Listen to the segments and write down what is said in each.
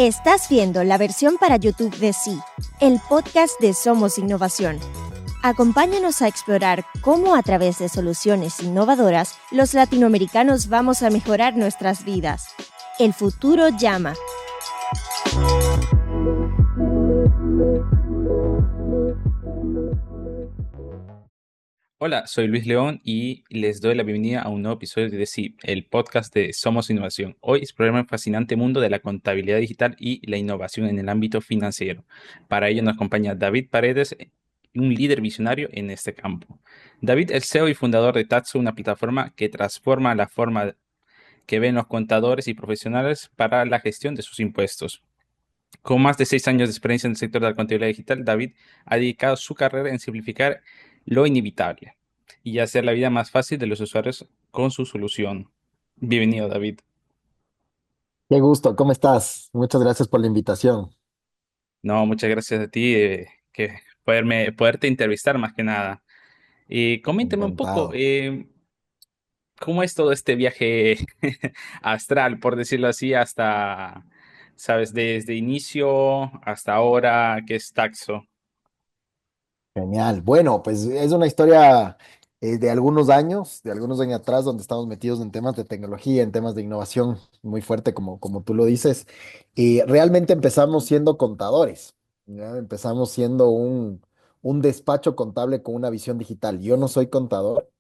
Estás viendo la versión para YouTube de Sí, el podcast de Somos Innovación. Acompáñanos a explorar cómo a través de soluciones innovadoras los latinoamericanos vamos a mejorar nuestras vidas. El futuro llama. Hola, soy Luis León y les doy la bienvenida a un nuevo episodio de Sí, el podcast de Somos Innovación. Hoy exploraremos el fascinante mundo de la contabilidad digital y la innovación en el ámbito financiero. Para ello nos acompaña David Paredes, un líder visionario en este campo. David es CEO y fundador de Taxo, una plataforma que transforma la forma que ven los contadores y profesionales para la gestión de sus impuestos. Con más de 6 años de experiencia en el sector de la contabilidad digital, David ha dedicado su carrera en simplificar lo inevitable y hacer la vida más fácil de los usuarios con su solución. Bienvenido, David. Qué gusto, ¿cómo estás? Muchas gracias por la invitación. No, muchas gracias a ti que poderte entrevistar más que nada. Coméntame un poco, Encantado. ¿cómo es todo este viaje astral, por decirlo así, hasta, sabes, desde inicio hasta ahora, que es Taxo? Genial. Bueno, pues es una historia de algunos años atrás, donde estamos metidos en temas de tecnología, en temas de innovación muy fuerte, como tú lo dices. Y realmente empezamos siendo contadores, ¿ya? Empezamos siendo un despacho contable con una visión digital. Yo no soy contador,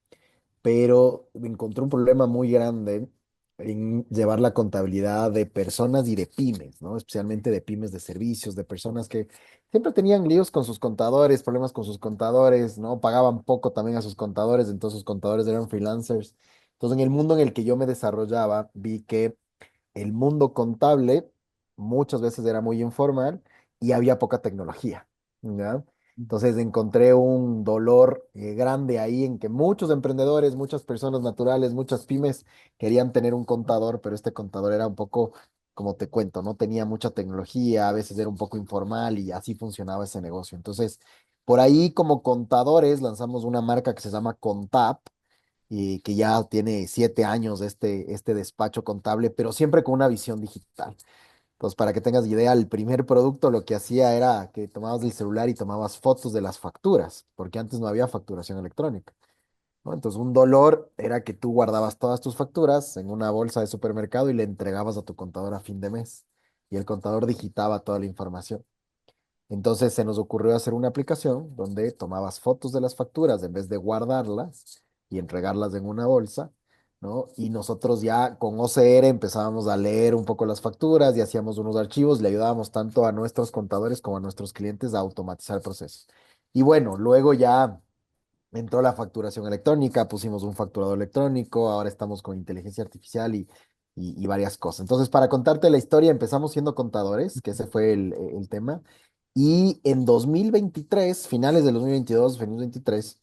pero encontré un problema muy grande en llevar la contabilidad de personas y de pymes, ¿no? Especialmente de pymes de servicios, de personas que siempre tenían líos con sus contadores, problemas con sus contadores, ¿no? Pagaban poco también a sus contadores, entonces sus contadores eran freelancers. Entonces, en el mundo en el que yo me desarrollaba, vi que el mundo contable muchas veces era muy informal y había poca tecnología, ¿ya? Entonces encontré un dolor grande ahí en que muchos emprendedores, muchas personas naturales, muchas pymes querían tener un contador, pero este contador era un poco, como te cuento, no tenía mucha tecnología, a veces era un poco informal y así funcionaba ese negocio. Entonces, por ahí como contadores lanzamos una marca que se llama Contap, y que ya tiene 7 años este despacho contable, pero siempre con una visión digital. Entonces, para que tengas idea, el primer producto lo que hacía era que tomabas el celular y tomabas fotos de las facturas, porque antes no había facturación electrónica, ¿no? Entonces, un dolor era que tú guardabas todas tus facturas en una bolsa de supermercado y le entregabas a tu contador a fin de mes. Y el contador digitaba toda la información. Entonces se nos ocurrió hacer una aplicación donde tomabas fotos de las facturas en vez de guardarlas y entregarlas en una bolsa, ¿no? Y nosotros ya con OCR empezábamos a leer un poco las facturas y hacíamos unos archivos, le ayudábamos tanto a nuestros contadores como a nuestros clientes a automatizar procesos. Y bueno, luego ya entró la facturación electrónica, pusimos un facturador electrónico, ahora estamos con inteligencia artificial y varias cosas. Entonces, para contarte la historia, empezamos siendo contadores, que ese fue el tema. Y en 2023, finales de 2022, 2023,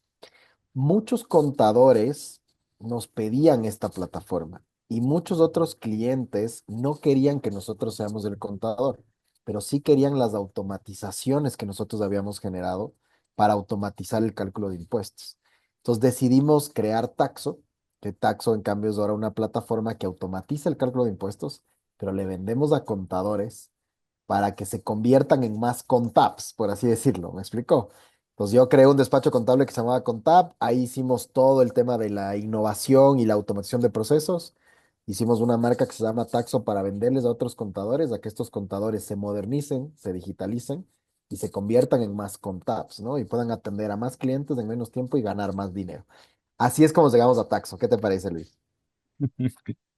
muchos contadores nos pedían esta plataforma y muchos otros clientes no querían que nosotros seamos el contador, pero sí querían las automatizaciones que nosotros habíamos generado para automatizar el cálculo de impuestos. Entonces decidimos crear Taxo, que Taxo en cambio es ahora una plataforma que automatiza el cálculo de impuestos, pero le vendemos a contadores para que se conviertan en más contabs, por así decirlo. ¿Me explicó? Entonces yo creé un despacho contable que se llamaba Contab, ahí hicimos todo el tema de la innovación y la automatización de procesos. Hicimos una marca que se llama Taxo para venderles a otros contadores, a que estos contadores se modernicen, se digitalicen y se conviertan en más contabs, ¿no? Y puedan atender a más clientes en menos tiempo y ganar más dinero. Así es como llegamos a Taxo. ¿Qué te parece, Luis?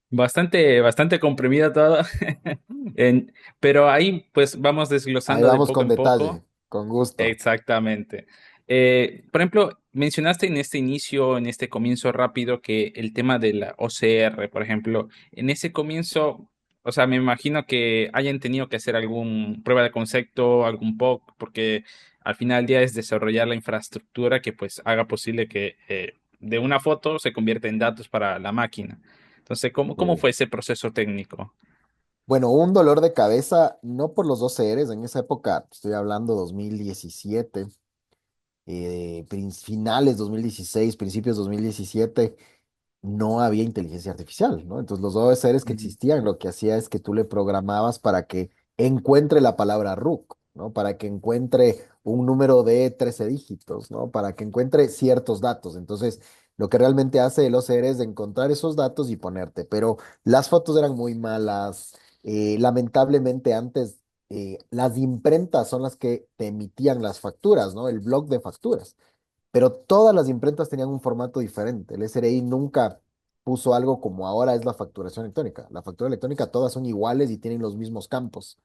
Bastante comprimido todo. En- pero ahí pues vamos Ahí desglosando de vamos poco con en detalle, poco. con gusto. Exactamente. Por ejemplo, mencionaste en este inicio, en este comienzo rápido, que el tema de la OCR, por ejemplo, en ese comienzo, o sea, me imagino que hayan tenido que hacer algún prueba de concepto, algún POC, porque al final del día es desarrollar la infraestructura que pues haga posible que de una foto se convierta en datos para la máquina. Entonces, ¿cómo Sí. fue ese proceso técnico? Bueno, un dolor de cabeza, no por los 2 CRs, en esa época, estoy hablando 2017, finales 2016, principios 2017, no había inteligencia artificial, ¿no? Entonces los 2 CRs que Ujú. existían, lo que hacía es que tú le programabas para que encuentre la palabra RUC, ¿no? Para que encuentre un número de 13 dígitos, ¿no? Para que encuentre ciertos datos. Entonces, lo que realmente hace el OCR es encontrar esos datos y ponerte. Pero las fotos eran muy malas. Lamentablemente antes las imprentas son las que te emitían las facturas, ¿no? El blog de facturas. Pero todas las imprentas tenían un formato diferente. El SRI nunca puso algo como ahora es la facturación electrónica. La factura electrónica todas son iguales y tienen los mismos campos.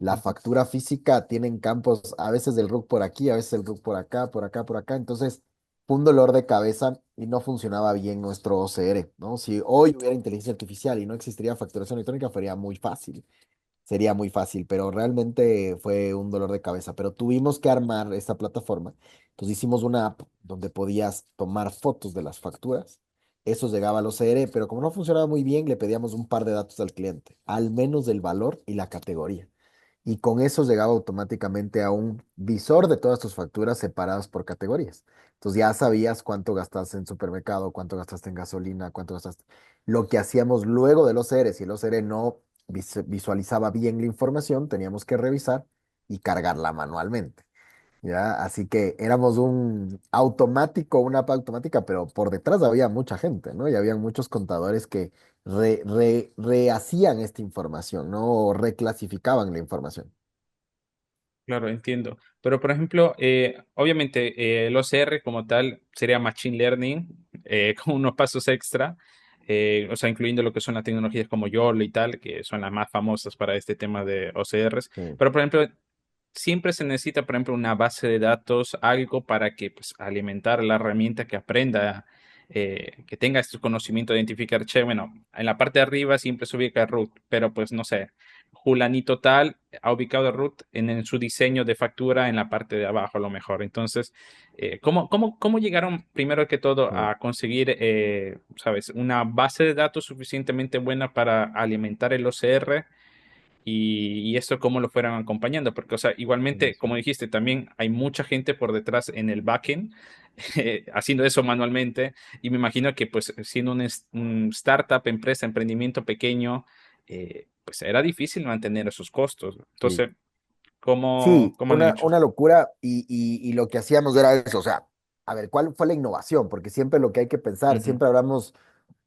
La Ujú. factura física tienen campos, a veces del RUC por aquí, a veces el RUC por acá, por acá, por acá. Entonces, fue un dolor de cabeza y no funcionaba bien nuestro OCR, ¿no? Si hoy hubiera inteligencia artificial y no existiría facturación electrónica, sería muy fácil, pero realmente fue un dolor de cabeza. Pero tuvimos que armar esta plataforma. Entonces hicimos una app donde podías tomar fotos de las facturas. Eso llegaba al OCR, pero como no funcionaba muy bien, le pedíamos un par de datos al cliente, al menos del valor y la categoría. Y con eso llegaba automáticamente a un visor de todas tus facturas separadas por categorías. Entonces ya sabías cuánto gastaste en supermercado, cuánto gastaste en gasolina, cuánto gastaste. Lo que hacíamos luego del OCR, si el OCR no visualizaba bien la información, teníamos que revisar y cargarla manualmente. ¿Ya? Así que éramos un automático, una app automática, pero por detrás había mucha gente, ¿no? Y había muchos contadores que rehacían esta información, ¿no? O reclasificaban la información. Claro, entiendo. Pero, por ejemplo, obviamente el OCR como tal sería Machine Learning con unos pasos extra, o sea, incluyendo lo que son las tecnologías como YOLO y tal, que son las más famosas para este tema de OCRs. Sí, Pero, por ejemplo, siempre se necesita, por ejemplo, una base de datos, algo para que pues, alimentar la herramienta que aprenda, que tenga este conocimiento de identificar, che, bueno, en la parte de arriba siempre se ubica root, pero pues no sé, Julanito tal ha ubicado root en su diseño de factura en la parte de abajo, a lo mejor. Entonces, ¿cómo llegaron primero que todo sí. a conseguir, sabes, una base de datos suficientemente buena para alimentar el OCR? Y esto cómo lo fueran acompañando, porque, o sea, igualmente, como Sí. dijiste, también hay mucha gente por detrás en el backend haciendo eso manualmente, y me imagino que, pues, siendo un startup, empresa, emprendimiento pequeño, pues era difícil mantener esos costos. Sí. Entonces, ¿cómo, Sí, cómo han hecho? una locura y lo que hacíamos era eso, o sea, a ver, ¿cuál fue la innovación? Porque siempre lo que hay que pensar, Ujú. siempre hablamos,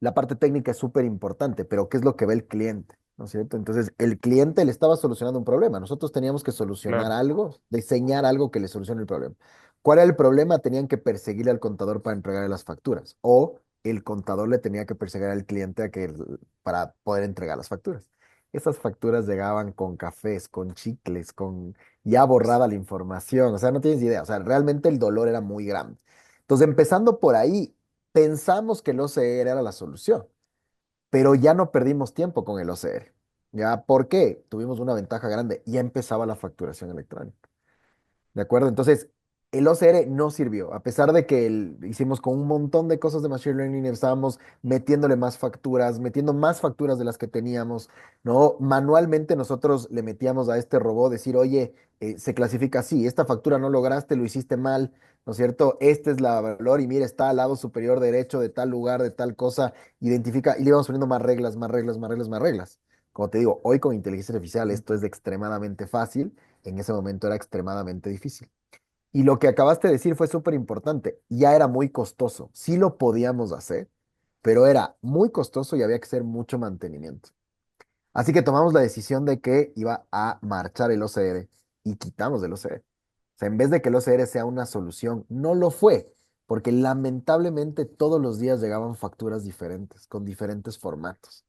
la parte técnica es súper importante, pero ¿qué es lo que ve el cliente? ¿No es cierto? Entonces, el cliente le estaba solucionando un problema, nosotros teníamos que solucionar Claro. algo, diseñar algo que le solucione el problema. ¿Cuál era el problema? Tenían que perseguir al contador para entregarle las facturas, o el contador le tenía que perseguir al cliente para poder entregar las facturas. Esas facturas llegaban con cafés, con chicles, con ya borrada la información, o sea, no tienes idea, o sea, realmente el dolor era muy grande. Entonces, empezando por ahí, pensamos que el OCR era la solución, pero ya no perdimos tiempo con el OCR. ¿Ya? ¿Por qué? Tuvimos una ventaja grande, ya empezaba la facturación electrónica. ¿De acuerdo? Entonces, el OCR no sirvió, a pesar de que hicimos con un montón de cosas de Machine Learning, estábamos metiéndole más facturas, metiendo más facturas de las que teníamos, ¿no? Manualmente nosotros le metíamos a este robot decir, oye, se clasifica así, esta factura no lograste, lo hiciste mal, ¿no es cierto? Este es la valor y mira, está al lado superior derecho de tal lugar, de tal cosa, identifica, y le íbamos poniendo más reglas, más reglas, más reglas, más reglas. Como te digo, hoy con inteligencia artificial esto es extremadamente fácil, en ese momento era extremadamente difícil. Y lo que acabaste de decir fue súper importante. Ya era muy costoso. Sí lo podíamos hacer, pero era muy costoso y había que hacer mucho mantenimiento. Así que tomamos la decisión de que iba a marchar el OCR y quitamos el OCR. O sea, en vez de que el OCR sea una solución, no lo fue, porque lamentablemente todos los días llegaban facturas diferentes, con diferentes formatos.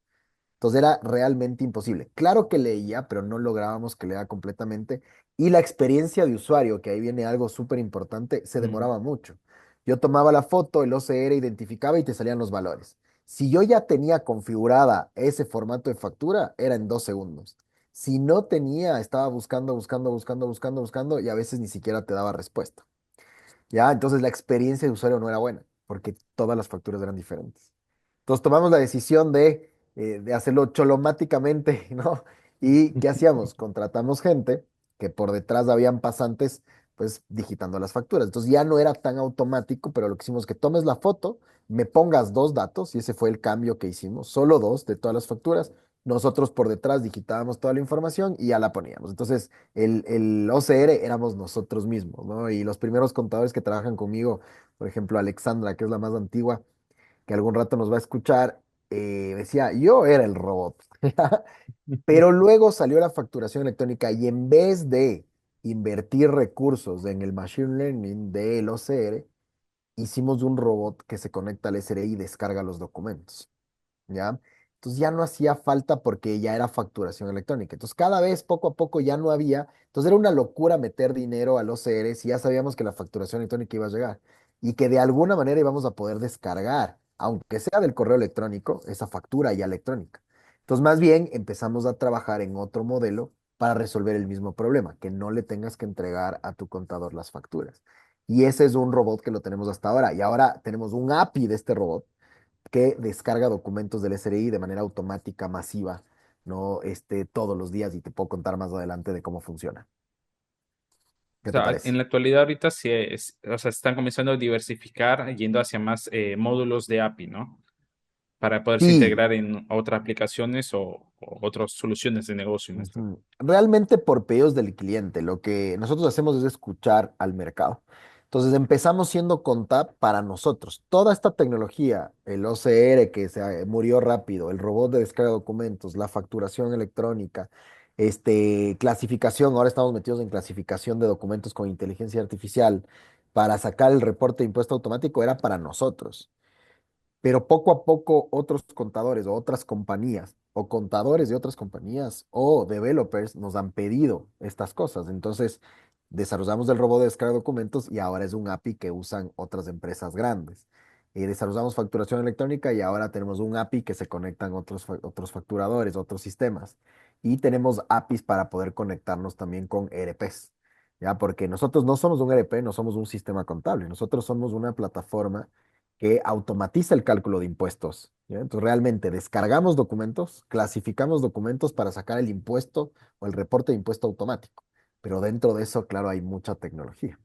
Entonces era realmente imposible. Claro que leía, pero no lográbamos que lea completamente. Y la experiencia de usuario, que ahí viene algo súper importante, se Ujú. demoraba mucho. Yo tomaba la foto, el OCR identificaba y te salían los valores. Si yo ya tenía configurada ese formato de factura, era en 2 segundos. Si no tenía, estaba buscando, buscando, buscando, buscando, buscando y a veces ni siquiera te daba respuesta. ¿Ya? Entonces la experiencia de usuario no era buena, porque todas las facturas eran diferentes. Entonces tomamos la decisión de hacerlo cholomáticamente, ¿no? ¿Y qué hacíamos? Contratamos gente que por detrás habían pasantes, pues digitando las facturas. Entonces ya no era tan automático, pero lo que hicimos es que tomes la foto, me pongas dos datos, y ese fue el cambio que hicimos, solo dos de todas las facturas, Nosotros por detrás digitábamos toda la información y ya la poníamos. Entonces, el OCR éramos nosotros mismos, ¿no? Y los primeros contadores que trabajan conmigo, por ejemplo, Alexandra, que es la más antigua, que algún rato nos va a escuchar, decía, yo era el robot. Pero luego salió la facturación electrónica y en vez de invertir recursos en el machine learning del OCR, hicimos un robot que se conecta al SRI y descarga los documentos. ¿Ya? Entonces ya no hacía falta porque ya era facturación electrónica. Entonces cada vez poco a poco ya no había. Entonces era una locura meter dinero al OCR si ya sabíamos que la facturación electrónica iba a llegar y que de alguna manera íbamos a poder descargar, aunque sea del correo electrónico, esa factura ya electrónica. Entonces más bien empezamos a trabajar en otro modelo para resolver el mismo problema, que no le tengas que entregar a tu contador las facturas. Y ese es un robot que lo tenemos hasta ahora. Y ahora tenemos un API de este robot que descarga documentos del SRI de manera automática, masiva, ¿no? Todos los días y te puedo contar más adelante de cómo funciona. O ¿Qué te sea, en parece? la actualidad ahorita sí o sea, están comenzando a diversificar yendo hacia más módulos de API, ¿no? Para poderse Sí, integrar en otras aplicaciones o otras soluciones de negocio. ujú. Realmente por pedidos del cliente, lo que nosotros hacemos es escuchar al mercado. Entonces empezamos siendo Contap para nosotros. Toda esta tecnología, el OCR que murió rápido, el robot de descarga de documentos, la facturación electrónica, clasificación, ahora estamos metidos en clasificación de documentos con inteligencia artificial para sacar el reporte de impuesto automático, era para nosotros. Pero poco a poco otros contadores o otras compañías o contadores de otras compañías o developers nos han pedido estas cosas. Entonces desarrollamos el robot de descarga de documentos y ahora es un API que usan otras empresas grandes. Desarrollamos facturación electrónica y ahora tenemos un API que se conectan otros facturadores, otros sistemas. Y tenemos APIs para poder conectarnos también con ERPs. ¿Ya? Porque nosotros no somos un ERP, no somos un sistema contable, nosotros somos una plataforma que automatiza el cálculo de impuestos. ¿Ya? Entonces, realmente descargamos documentos, clasificamos documentos para sacar el impuesto o el reporte de impuesto automático. Pero dentro de eso, claro, hay mucha tecnología.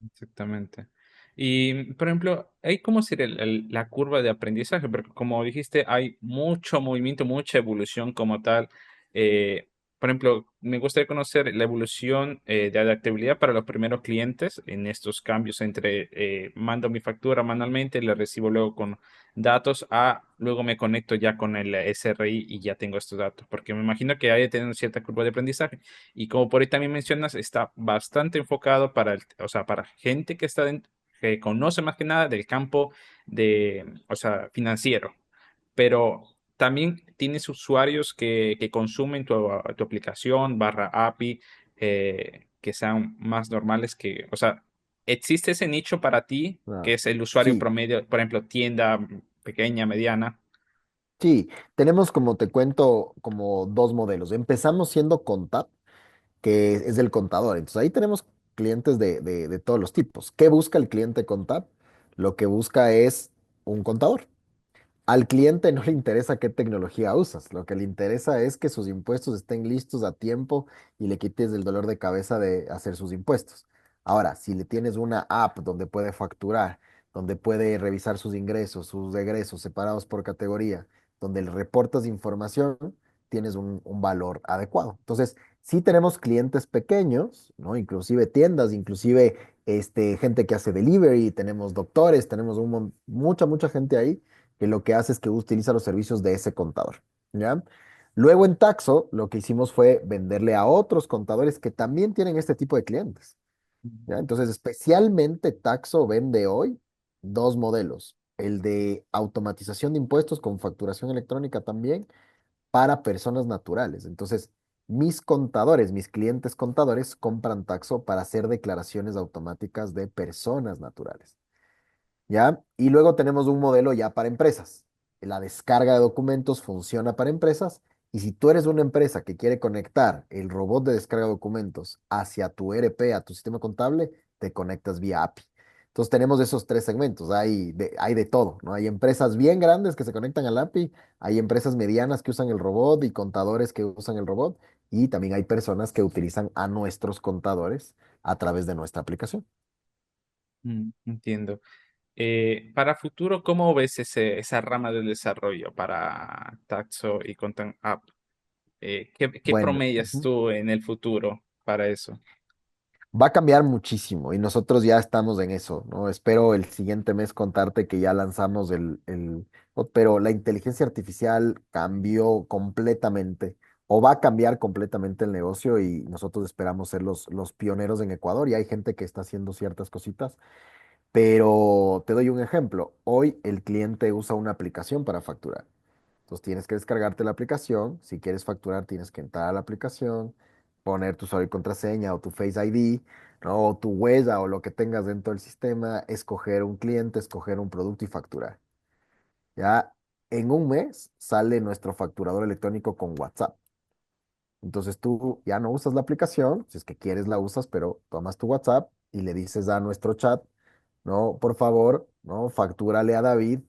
Exactamente. Y, por ejemplo, ¿hay cómo sería la curva de aprendizaje? Porque como dijiste, hay mucho movimiento, mucha evolución como tal. Eh, por ejemplo, me gustaría conocer la evolución de adaptabilidad para los primeros clientes en estos cambios entre mando mi factura manualmente, la recibo luego con datos, a luego me conecto ya con el SRI y ya tengo estos datos. Porque me imagino que hay de tener una cierta curva de aprendizaje. Y como por ahí también mencionas, está bastante enfocado para o sea, para gente que que conoce más que nada del campo o sea, financiero. Pero también tienes usuarios que consumen tu aplicación barra API, que sean más normales o sea, ¿existe ese nicho para ti, que Ah, es el usuario sí, promedio, por ejemplo, tienda pequeña, mediana? sí, tenemos como te cuento como dos modelos. Empezamos siendo Contap, que es el contador. Entonces ahí tenemos clientes de todos los tipos. ¿Qué busca el cliente Contap? Lo que busca es un contador. Al cliente no le interesa qué tecnología usas, lo que le interesa es que sus impuestos estén listos a tiempo y le quites el dolor de cabeza de hacer sus impuestos. Ahora, si le tienes una app donde puede facturar, donde puede revisar sus ingresos, sus egresos separados por categoría, donde le reportas información, tienes un valor adecuado. Entonces, sí tenemos clientes pequeños, ¿no? Inclusive tiendas, inclusive gente que hace delivery, tenemos doctores, tenemos mucha gente ahí que lo que hace es que utiliza los servicios de ese contador, ¿ya? Luego en Taxo, lo que hicimos fue venderle a otros contadores que también tienen este tipo de clientes, ¿ya? Entonces, especialmente Taxo vende hoy dos modelos, el de automatización de impuestos con facturación electrónica también para personas naturales. Entonces, mis contadores, mis clientes contadores compran Taxo para hacer declaraciones automáticas de personas naturales. ¿Ya? Y luego tenemos un modelo ya para empresas. La descarga de documentos funciona para empresas y si tú eres una empresa que quiere conectar el robot de descarga de documentos hacia tu ERP, a tu sistema contable, te conectas vía API. Entonces tenemos esos tres segmentos, hay de todo, ¿no? Hay empresas bien grandes que se conectan al API, hay empresas medianas que usan el robot y contadores que usan el robot y también hay personas que utilizan a nuestros contadores a través de nuestra aplicación. Entiendo. Para futuro, ¿cómo ves esa rama del desarrollo para Taxo y Content App? ¿Qué Bueno, promedias ujú. tú en el futuro para eso? Va a cambiar muchísimo y nosotros ya estamos en eso, ¿no? Espero el siguiente mes contarte que ya lanzamos pero la inteligencia artificial cambió completamente o va a cambiar completamente el negocio y nosotros esperamos ser los pioneros en Ecuador y hay gente que está haciendo ciertas cositas, pero te doy un ejemplo. Hoy el cliente usa una aplicación para facturar. Entonces tienes que descargarte la aplicación. Si quieres facturar, tienes que entrar a la aplicación, poner tu usuario y contraseña o tu Face ID, ¿no? O tu huella o lo que tengas dentro del sistema, escoger un cliente, escoger un producto y facturar. Ya en un mes sale nuestro facturador electrónico con WhatsApp. Entonces tú ya no usas la aplicación, si es que quieres la usas, pero tomas tu WhatsApp y le dices a nuestro chat, no, por favor, no, factúrale a David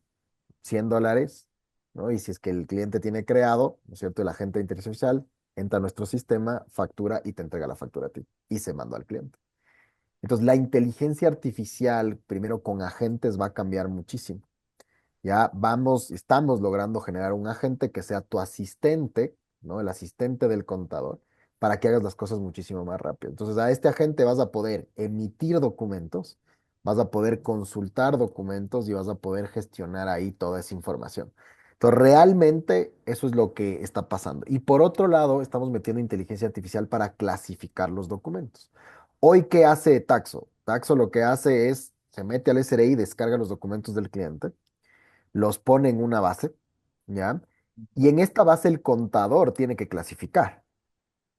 $100, ¿no? Y si es que el cliente tiene creado, ¿no es cierto? El agente de inteligencia artificial entra a nuestro sistema, factura y te entrega la factura a ti y se mandó al cliente. Entonces, la inteligencia artificial, primero con agentes, va a cambiar muchísimo. Ya estamos logrando generar un agente que sea tu asistente, ¿no? El asistente del contador, para que hagas las cosas muchísimo más rápido. Entonces, a este agente vas a poder emitir documentos, vas a poder consultar documentos y vas a poder gestionar ahí toda esa información. Entonces, realmente eso es lo que está pasando. Y por otro lado, estamos metiendo inteligencia artificial para clasificar los documentos. Hoy, ¿qué hace Taxo? Taxo lo que hace es, se mete al SRI, descarga los documentos del cliente, los pone en una base, ¿ya? Y en esta base el contador tiene que clasificar,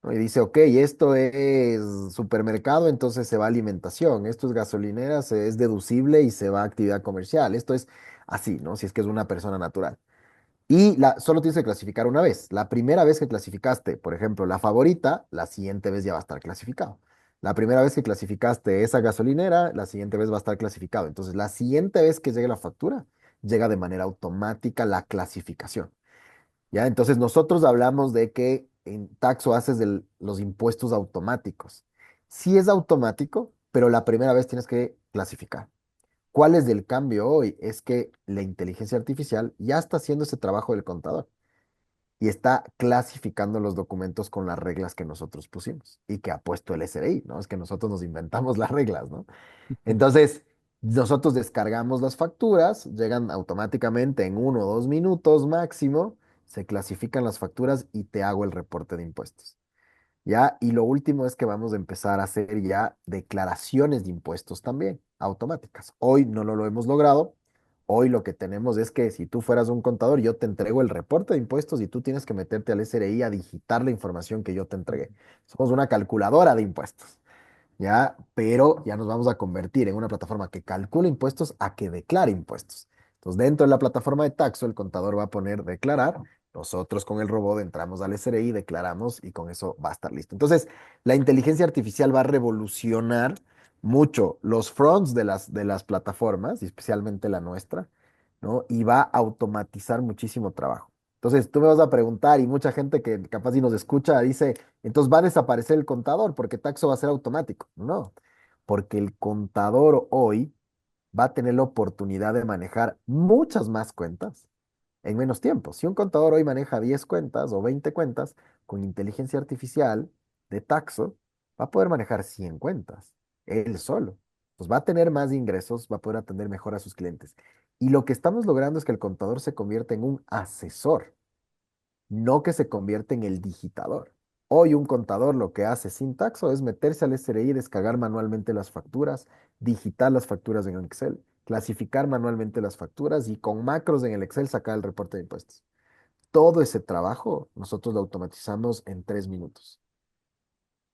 ¿no? Y dice, ok, esto es supermercado, entonces se va a alimentación, esto es gasolinera, es deducible y se va a actividad comercial, esto es así, ¿no? Si es que es una persona natural. Y solo tienes que clasificar una vez. La primera vez que clasificaste, por ejemplo, la favorita, la siguiente vez ya va a estar clasificado. La primera vez que clasificaste esa gasolinera, la siguiente vez va a estar clasificado. Entonces, la siguiente vez que llegue la factura, llega de manera automática la clasificación. ¿Ya? Entonces, nosotros hablamos de que en Taxo haces los impuestos automáticos. Sí es automático, pero la primera vez tienes que clasificar. ¿Cuál es del cambio hoy? Es que la inteligencia artificial ya está haciendo ese trabajo del contador y está clasificando los documentos con las reglas que nosotros pusimos y que ha puesto el SRI, ¿no? Es que nosotros nos inventamos las reglas, ¿no? Entonces, nosotros descargamos las facturas, llegan automáticamente en 1 o 2 minutos máximo, se clasifican las facturas y te hago el reporte de impuestos. ¿Ya? Y lo último es que vamos a empezar a hacer ya declaraciones de impuestos también, automáticas. Hoy no lo hemos logrado. Hoy lo que tenemos es que si tú fueras un contador, yo te entrego el reporte de impuestos y tú tienes que meterte al SRI a digitar la información que yo te entregué. Somos una calculadora de impuestos. ¿Ya? Pero ya nos vamos a convertir en una plataforma que calcula impuestos a que declare impuestos. Entonces, dentro de la plataforma de Taxo, el contador va a poner declarar. Nosotros con el robot entramos al SRI, declaramos y con eso va a estar listo. Entonces, la inteligencia artificial va a revolucionar mucho los fronts de las plataformas, y especialmente la nuestra, ¿no? Y va a automatizar muchísimo trabajo. Entonces, tú me vas a preguntar y mucha gente que capaz si nos escucha dice, entonces va a desaparecer el contador porque Taxo va a ser automático. No, porque el contador hoy va a tener la oportunidad de manejar muchas más cuentas en menos tiempo. Si un contador hoy maneja 10 cuentas o 20 cuentas, con inteligencia artificial de Taxo, va a poder manejar 100 cuentas, él solo. Pues va a tener más ingresos, va a poder atender mejor a sus clientes. Y lo que estamos logrando es que el contador se convierta en un asesor, no que se convierta en el digitador. Hoy un contador lo que hace sin Taxo es meterse al SRI, descargar manualmente las facturas, digitar las facturas en Excel, clasificar manualmente las facturas y con macros en el Excel sacar el reporte de impuestos. Todo ese trabajo nosotros lo automatizamos en 3 minutos.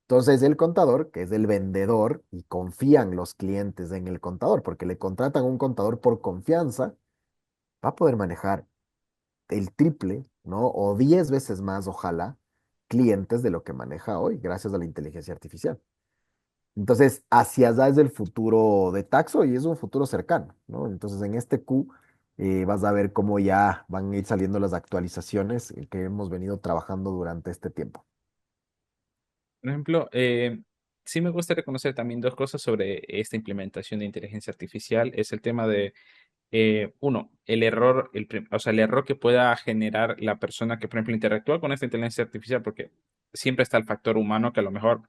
Entonces el contador, que es el vendedor, y confían los clientes en el contador, porque le contratan a un contador por confianza, va a poder manejar el triple, ¿no? O 10 veces más, ojalá, clientes de lo que maneja hoy, gracias a la inteligencia artificial. Entonces, hacia allá es el futuro de Taxo y es un futuro cercano, ¿no? Entonces, en este Q vas a ver cómo ya van a ir saliendo las actualizaciones que hemos venido trabajando durante este tiempo. Por ejemplo, sí me gusta reconocer también dos cosas sobre esta implementación de inteligencia artificial. Es el tema de uno, el error, o sea, el error que pueda generar la persona que, por ejemplo, interactúa con esta inteligencia artificial, porque siempre está el factor humano que a lo mejor,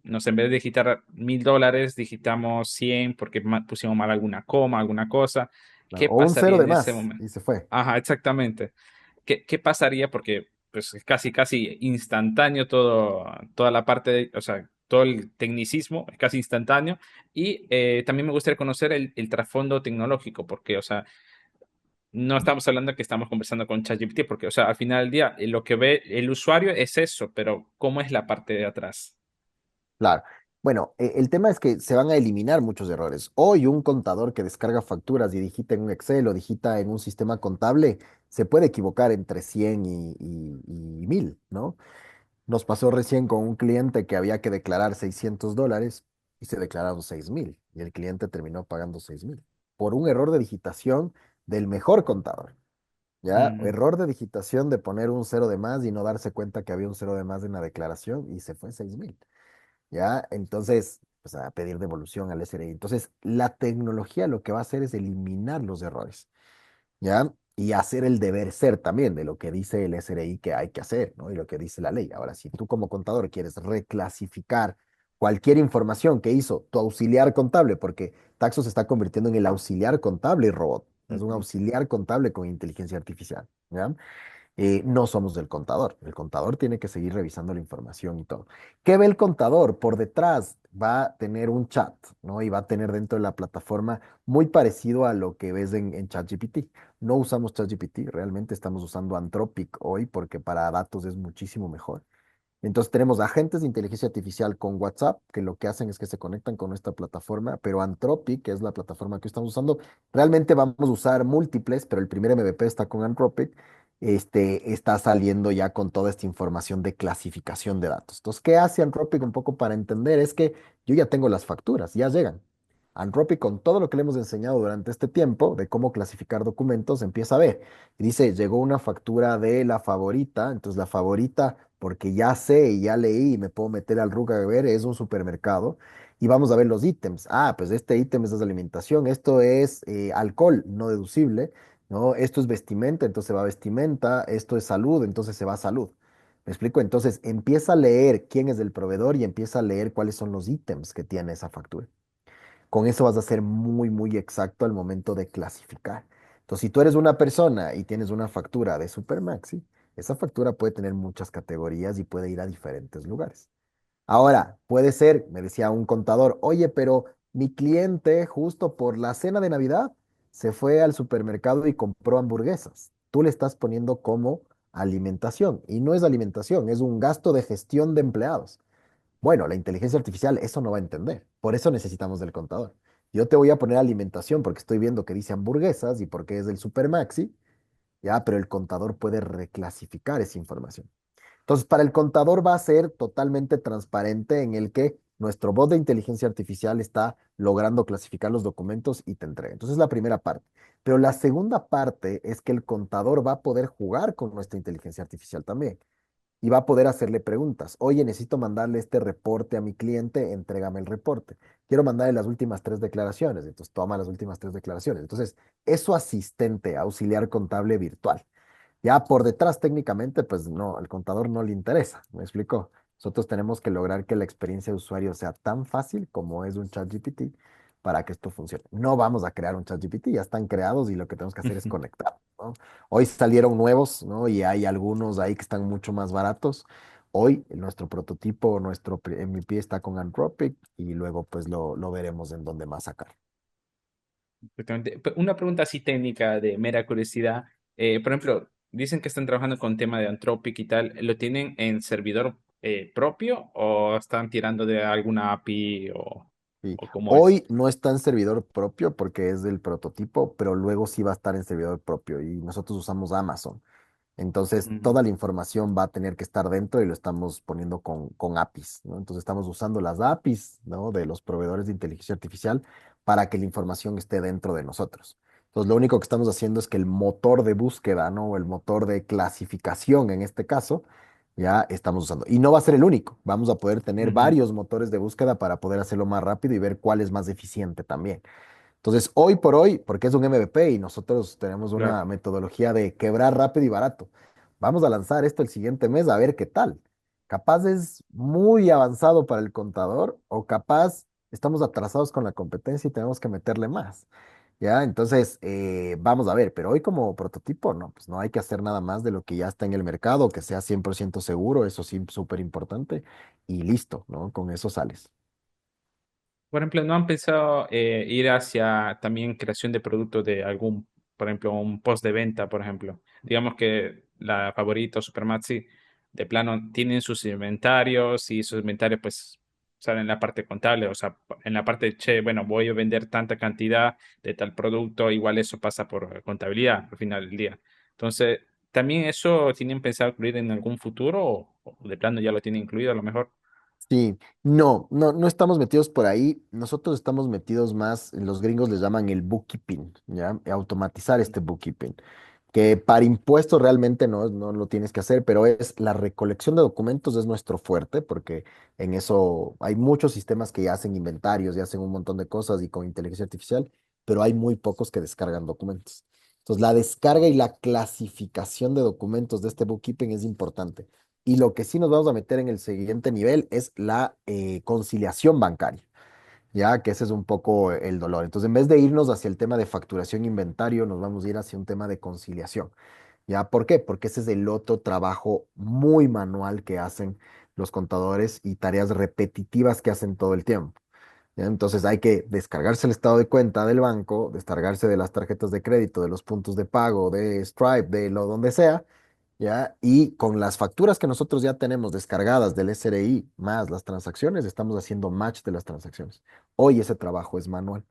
no sé, en vez de digitar $1,000, digitamos 100 porque pusimos mal alguna coma, alguna cosa. Claro, ¿Qué o un cero pasaría de en ese más momento? y se fue. Ajá, exactamente. ¿Qué pasaría? Porque pues, es casi, casi instantáneo toda la parte, o sea, todo el tecnicismo es casi instantáneo. Y también me gustaría conocer el trasfondo tecnológico, porque, o sea, no estamos hablando de que estamos conversando con ChatGPT, porque, o sea, al final del día, lo que ve el usuario es eso, pero ¿cómo es la parte de atrás? Claro. Bueno, el tema es que se van a eliminar muchos errores. Hoy un contador que descarga facturas y digita en un Excel o digita en un sistema contable se puede equivocar entre 100 y 1000, ¿no? Nos pasó recién con un cliente que había que declarar $600 y se declararon 6000 y el cliente terminó pagando 6000 por un error de digitación del mejor contador. ¿Ya? Mm, Error de digitación de poner un cero de más y no darse cuenta que había un cero de más en la declaración y se fue 6000. ¿Ya? Entonces, pues a pedir devolución al SRI. Entonces, la tecnología lo que va a hacer es eliminar los errores, ¿ya? Y hacer el deber ser también de lo que dice el SRI que hay que hacer, ¿no? Y lo que dice la ley. Ahora, si tú como contador quieres reclasificar cualquier información que hizo tu auxiliar contable, porque Taxo se está convirtiendo en el auxiliar contable y robot. Es un ujú. auxiliar contable con inteligencia artificial, ¿ya? No somos del contador. El contador tiene que seguir revisando la información y todo. ¿Qué ve el contador? Por detrás va a tener un chat, ¿no? Y va a tener dentro de la plataforma muy parecido a lo que ves en ChatGPT. No usamos ChatGPT, realmente estamos usando Anthropic hoy porque para datos es muchísimo mejor. Entonces tenemos agentes de inteligencia artificial con WhatsApp, que lo que hacen es que se conectan con nuestra plataforma, pero Anthropic, que es la plataforma que estamos usando, realmente vamos a usar múltiples, pero el primer MVP está con Anthropic, está saliendo ya con toda esta información de clasificación de datos. Entonces, ¿qué hace Anthropic un poco para entender? Es que yo ya tengo las facturas, ya llegan. Anthropic, con todo lo que le hemos enseñado durante este tiempo de cómo clasificar documentos, empieza a ver. Y dice, llegó una factura de la favorita, entonces la favorita, porque ya sé y ya leí y me puedo meter al RUC a ver, es un supermercado. Y vamos a ver los ítems. Ah, pues este ítem es de alimentación, esto es alcohol no deducible, ¿no? Esto es vestimenta, entonces se va a vestimenta, esto es salud, entonces se va a salud. ¿Me explico? Entonces empieza a leer quién es el proveedor y empieza a leer cuáles son los ítems que tiene esa factura. Con eso vas a ser muy, muy exacto al momento de clasificar. Entonces, si tú eres una persona y tienes una factura de Supermaxi, esa factura puede tener muchas categorías y puede ir a diferentes lugares. Ahora, puede ser, me decía un contador, oye, pero mi cliente justo por la cena de Navidad se fue al supermercado y compró hamburguesas. Tú le estás poniendo como alimentación y no es alimentación, es un gasto de gestión de empleados. Bueno, la inteligencia artificial eso no va a entender. Por eso necesitamos del contador. Yo te voy a poner alimentación porque estoy viendo que dice hamburguesas y porque es del Supermaxi, ya, pero el contador puede reclasificar esa información. Entonces, para el contador va a ser totalmente transparente en el que nuestro bot de inteligencia artificial está logrando clasificar los documentos y te entrega. Entonces, es la primera parte. Pero la segunda parte es que el contador va a poder jugar con nuestra inteligencia artificial también y va a poder hacerle preguntas. Oye, necesito mandarle este reporte a mi cliente, entrégame el reporte. Quiero mandarle las últimas tres declaraciones, entonces toma las últimas tres declaraciones. Entonces, es su asistente, auxiliar contable virtual. Ya por detrás, técnicamente, pues no, al contador no le interesa, ¿me explico? Nosotros tenemos que lograr que la experiencia de usuario sea tan fácil como es un ChatGPT para que esto funcione. No vamos a crear un ChatGPT, ya están creados y lo que tenemos que hacer es conectar, ¿no? Hoy salieron nuevos, ¿no? Y hay algunos ahí que están mucho más baratos. Hoy nuestro prototipo, nuestro MVP está con Anthropic y luego pues lo veremos en dónde más sacar. Exactamente. Una pregunta así técnica de mera curiosidad. Por ejemplo, dicen que están trabajando con tema de Anthropic y tal. ¿Lo tienen en servidor propio o están tirando de alguna API Sí. o cómo es? Hoy no está en servidor propio porque es del prototipo, pero luego sí va a estar en servidor propio y nosotros usamos Amazon. Entonces, Ujú. toda la información va a tener que estar dentro y lo estamos poniendo con APIs, ¿no? Entonces, estamos usando las APIs, ¿no? De los proveedores de inteligencia artificial para que la información esté dentro de nosotros. Entonces, lo único que estamos haciendo es que el motor de búsqueda, ¿no? O el motor de clasificación, en este caso, ya estamos usando. Y no va a ser el único. Vamos a poder tener Ujú, varios motores de búsqueda para poder hacerlo más rápido y ver cuál es más eficiente también. Entonces, hoy por hoy, porque es un MVP y nosotros tenemos claro. una metodología de quebrar rápido y barato, vamos a lanzar esto el siguiente mes a ver qué tal. Capaz es muy avanzado para el contador o capaz estamos atrasados con la competencia y tenemos que meterle más. ¿Ya? Entonces, vamos a ver, pero hoy como prototipo, no, pues no hay que hacer nada más de lo que ya está en el mercado, que sea 100% seguro, eso sí, súper importante, y listo, ¿no? Con eso sales. Por ejemplo, ¿no han pensado ir hacia también creación de productos de algún, por ejemplo, un post de venta, por ejemplo? Digamos que la Favorito, Supermaxi, de plano tienen sus inventarios y sus inventarios pues salen en la parte contable, o sea, en la parte de, che, bueno, voy a vender tanta cantidad de tal producto, igual eso pasa por contabilidad al final del día. Entonces, ¿también eso tienen pensado incluir en algún futuro o de plano ya lo tienen incluido a lo mejor? Sí, no, no, no estamos metidos por ahí. Nosotros estamos metidos más, los gringos les llaman el bookkeeping, ¿ya? Automatizar este bookkeeping, que para impuestos realmente no, no lo tienes que hacer, pero es la recolección de documentos es nuestro fuerte, porque en eso hay muchos sistemas que ya hacen inventarios y hacen un montón de cosas y con inteligencia artificial, pero hay muy pocos que descargan documentos. Entonces, la descarga y la clasificación de documentos de este bookkeeping es importante. Y lo que sí nos vamos a meter en el siguiente nivel es la conciliación bancaria, ya que ese es un poco el dolor. Entonces, en vez de irnos hacia el tema de facturación e inventario, nos vamos a ir hacia un tema de conciliación. ¿Ya? ¿Por qué? Porque ese es el otro trabajo muy manual que hacen los contadores y tareas repetitivas que hacen todo el tiempo. ¿Ya? Entonces hay que descargarse el estado de cuenta del banco, descargarse de las tarjetas de crédito, de los puntos de pago, de Stripe, de lo donde sea, ¿ya? Y con las facturas que nosotros ya tenemos descargadas del SRI más las transacciones, estamos haciendo match de las transacciones. Hoy ese trabajo es manual.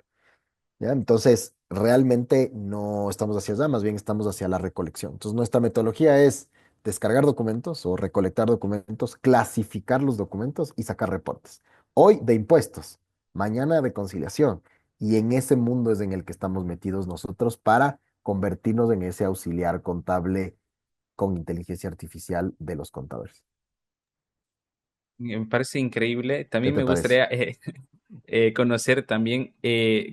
¿Ya? Entonces, realmente no estamos hacia allá, más bien estamos hacia la recolección. Entonces, nuestra metodología es descargar documentos o recolectar documentos, clasificar los documentos y sacar reportes. Hoy de impuestos, mañana de conciliación. Y en ese mundo es en el que estamos metidos nosotros para convertirnos en ese auxiliar contable con inteligencia artificial de los contadores. Me parece increíble. ¿Qué También te me parece? gustaría conocer también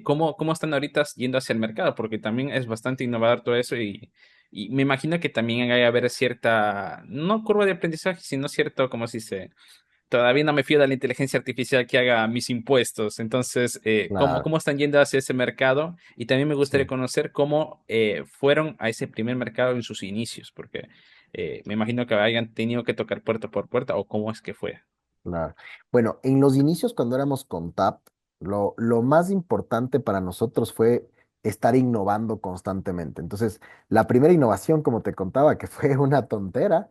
cómo están ahorita yendo hacia el mercado, porque también es bastante innovador todo eso y me imagino que también hay a haber cierta, no curva de aprendizaje, sino cierto, como se dice, todavía no me fío de la inteligencia artificial que haga mis impuestos. Entonces, Claro, ¿cómo están yendo hacia ese mercado? Y también me gustaría sí. conocer cómo fueron a ese primer mercado en sus inicios, porque me imagino que hayan tenido que tocar puerta por puerta o cómo es que fue. Claro. Bueno, en los inicios cuando éramos con TAP, lo más importante para nosotros fue estar innovando constantemente. Entonces, la primera innovación, como te contaba, que fue una tontera,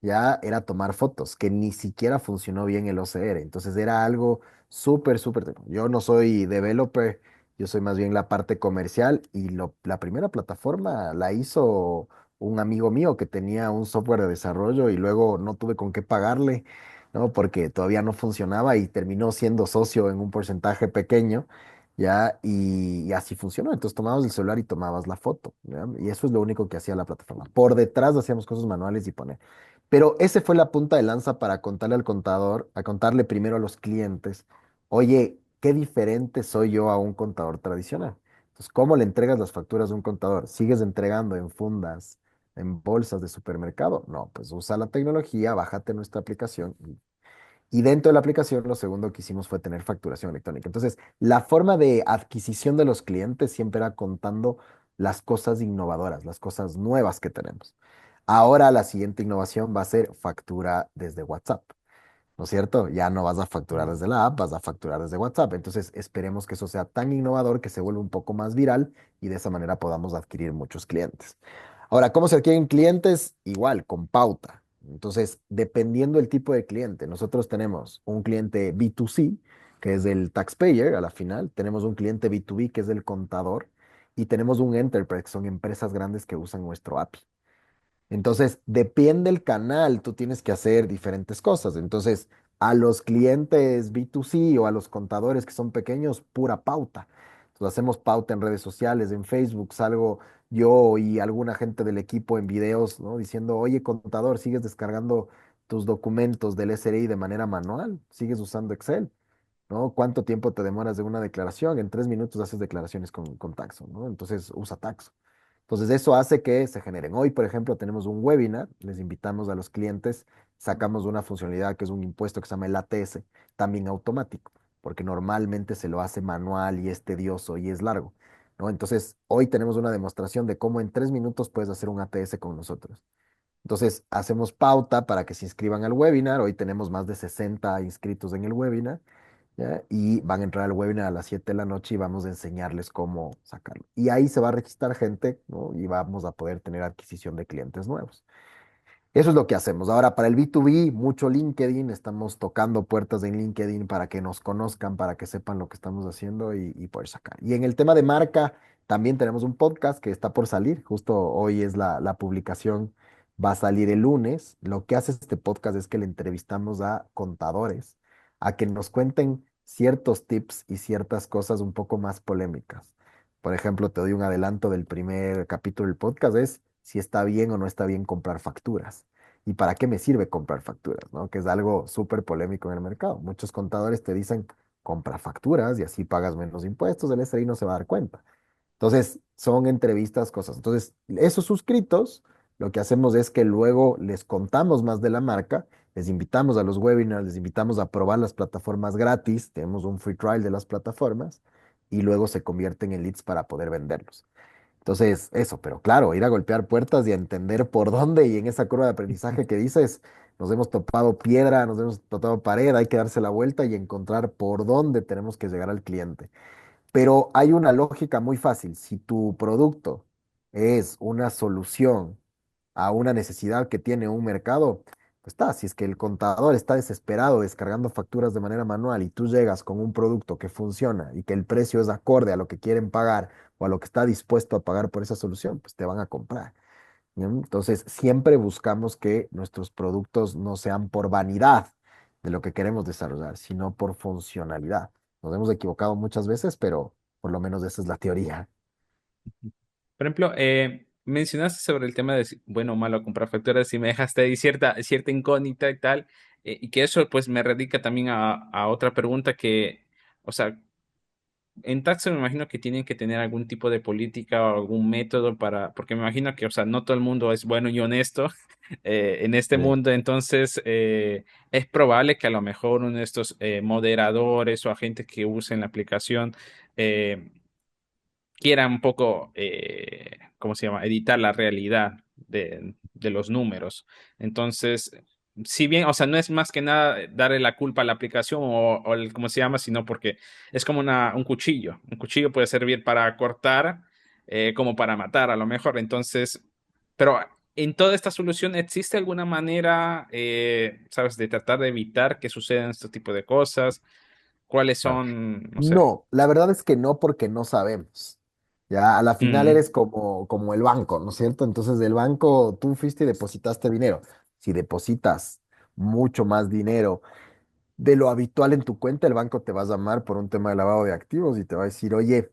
ya era tomar fotos, que ni siquiera funcionó bien el OCR. Entonces, era algo súper, súper. Yo no soy developer, yo soy más bien la parte comercial y la primera plataforma la hizo un amigo mío que tenía un software de desarrollo y luego no tuve con qué pagarle, ¿no? Porque todavía no funcionaba y terminó siendo socio en un porcentaje pequeño, ¿ya? Y así funcionó. Entonces tomabas el celular y tomabas la foto, ¿ya? Y eso es lo único que hacía la plataforma. Por detrás hacíamos cosas manuales y poner. Pero ese fue la punta de lanza para contarle al contador, a contarle primero a los clientes, oye, qué diferente soy yo a un contador tradicional. Entonces, ¿cómo le entregas las facturas a un contador? ¿Sigues entregando en fundas, en bolsas de supermercado? No, pues usa la tecnología, bájate nuestra aplicación y dentro de la aplicación, lo segundo que hicimos fue tener facturación electrónica. Entonces, la forma de adquisición de los clientes siempre era contando las cosas innovadoras, las cosas nuevas que tenemos. Ahora la siguiente innovación va a ser factura desde WhatsApp, ¿no es cierto? Ya no vas a facturar desde la app, vas a facturar desde WhatsApp. Entonces, esperemos que eso sea tan innovador que se vuelva un poco más viral y de esa manera podamos adquirir muchos clientes. Ahora, ¿cómo se adquieren clientes? Igual, con pauta. Entonces, dependiendo del tipo de cliente, nosotros tenemos un cliente B2C, que es el taxpayer a la final, tenemos un cliente B2B, que es el contador, y tenemos un enterprise, que son empresas grandes que usan nuestro API. Entonces, depende del canal, tú tienes que hacer diferentes cosas. Entonces, a los clientes B2C o a los contadores que son pequeños, pura pauta. Entonces, hacemos pauta en redes sociales, en Facebook, salgo yo y alguna gente del equipo en videos, ¿no? Diciendo, oye, contador, sigues descargando tus documentos del SRI de manera manual, sigues usando Excel, ¿no? ¿Cuánto tiempo te demoras de una declaración? En 3 minutos haces declaraciones con Taxo, ¿no? Entonces usa Taxo. Entonces eso hace que se generen. Hoy, por ejemplo, tenemos un webinar, les invitamos a los clientes, sacamos una funcionalidad que es un impuesto que se llama el ATS, también automático, porque normalmente se lo hace manual y es tedioso y es largo, ¿no? Entonces hoy tenemos una demostración de cómo en 3 minutos puedes hacer un ATS con nosotros. Entonces hacemos pauta para que se inscriban al webinar. Hoy tenemos más de 60 inscritos en el webinar. ¿Ya? Y van a entrar al webinar a las 7 de la noche y vamos a enseñarles cómo sacarlo. Y ahí se va a registrar gente, ¿no? Y vamos a poder tener adquisición de clientes nuevos. Eso es lo que hacemos. Ahora, para el B2B, mucho LinkedIn, estamos tocando puertas en LinkedIn para que nos conozcan, para que sepan lo que estamos haciendo y poder sacar. Y en el tema de marca, también tenemos un podcast que está por salir. Justo hoy es la publicación, va a salir el lunes. Lo que hace este podcast es que le entrevistamos a contadores, a que nos cuenten ciertos tips y ciertas cosas un poco más polémicas. Por ejemplo, te doy un adelanto del primer capítulo del podcast, es si está bien o no está bien comprar facturas. ¿Y para qué me sirve comprar facturas? ¿No? Que es algo súper polémico en el mercado. Muchos contadores te dicen, compra facturas y así pagas menos impuestos, el SRI no se va a dar cuenta. Entonces, son entrevistas, cosas. Entonces, esos suscritos, lo que hacemos es que luego les contamos más de la marca, les invitamos a los webinars, les invitamos a probar las plataformas gratis, tenemos un free trial de las plataformas y luego se convierten en leads para poder venderlos. Entonces, eso, pero claro, ir a golpear puertas y a entender por dónde y en esa curva de aprendizaje que dices, nos hemos topado piedra, nos hemos topado pared, hay que darse la vuelta y encontrar por dónde tenemos que llegar al cliente. Pero hay una lógica muy fácil. Si tu producto es una solución a una necesidad que tiene un mercado, pues está. Si es que el contador está desesperado descargando facturas de manera manual y tú llegas con un producto que funciona y que el precio es acorde a lo que quieren pagar o a lo que está dispuesto a pagar por esa solución, pues te van a comprar. ¿No? Entonces, siempre buscamos que nuestros productos no sean por vanidad de lo que queremos desarrollar, sino por funcionalidad. Nos hemos equivocado muchas veces, pero por lo menos esa es la teoría. Por ejemplo, mencionaste sobre el tema de bueno o malo comprar facturas y me dejaste ahí cierta incógnita y tal, y que eso pues me radica también a otra pregunta que, o sea, en Taxo me imagino que tienen que tener algún tipo de política o algún método para, porque me imagino que, o sea, no todo el mundo es bueno y honesto en este Sí. mundo, entonces es probable que a lo mejor uno de estos moderadores o agentes que usen la aplicación eh, quiera un poco, ¿cómo se llama?, editar la realidad de los números. Entonces, si bien, o sea, no es más que nada darle la culpa a la aplicación o el, ¿cómo se llama?, sino porque es como un cuchillo. Un cuchillo puede servir para cortar como para matar a lo mejor. Entonces, pero en toda esta solución, ¿existe alguna manera, sabes, de tratar de evitar que sucedan este tipo de cosas? ¿Cuáles Claro. son, no sé? No, la verdad es que no porque no sabemos. Ya, a la final Mm, eres como el banco, ¿no es cierto? Entonces, del banco tú fuiste y depositaste dinero. Si depositas mucho más dinero de lo habitual en tu cuenta, el banco te va a llamar por un tema de lavado de activos y te va a decir, oye,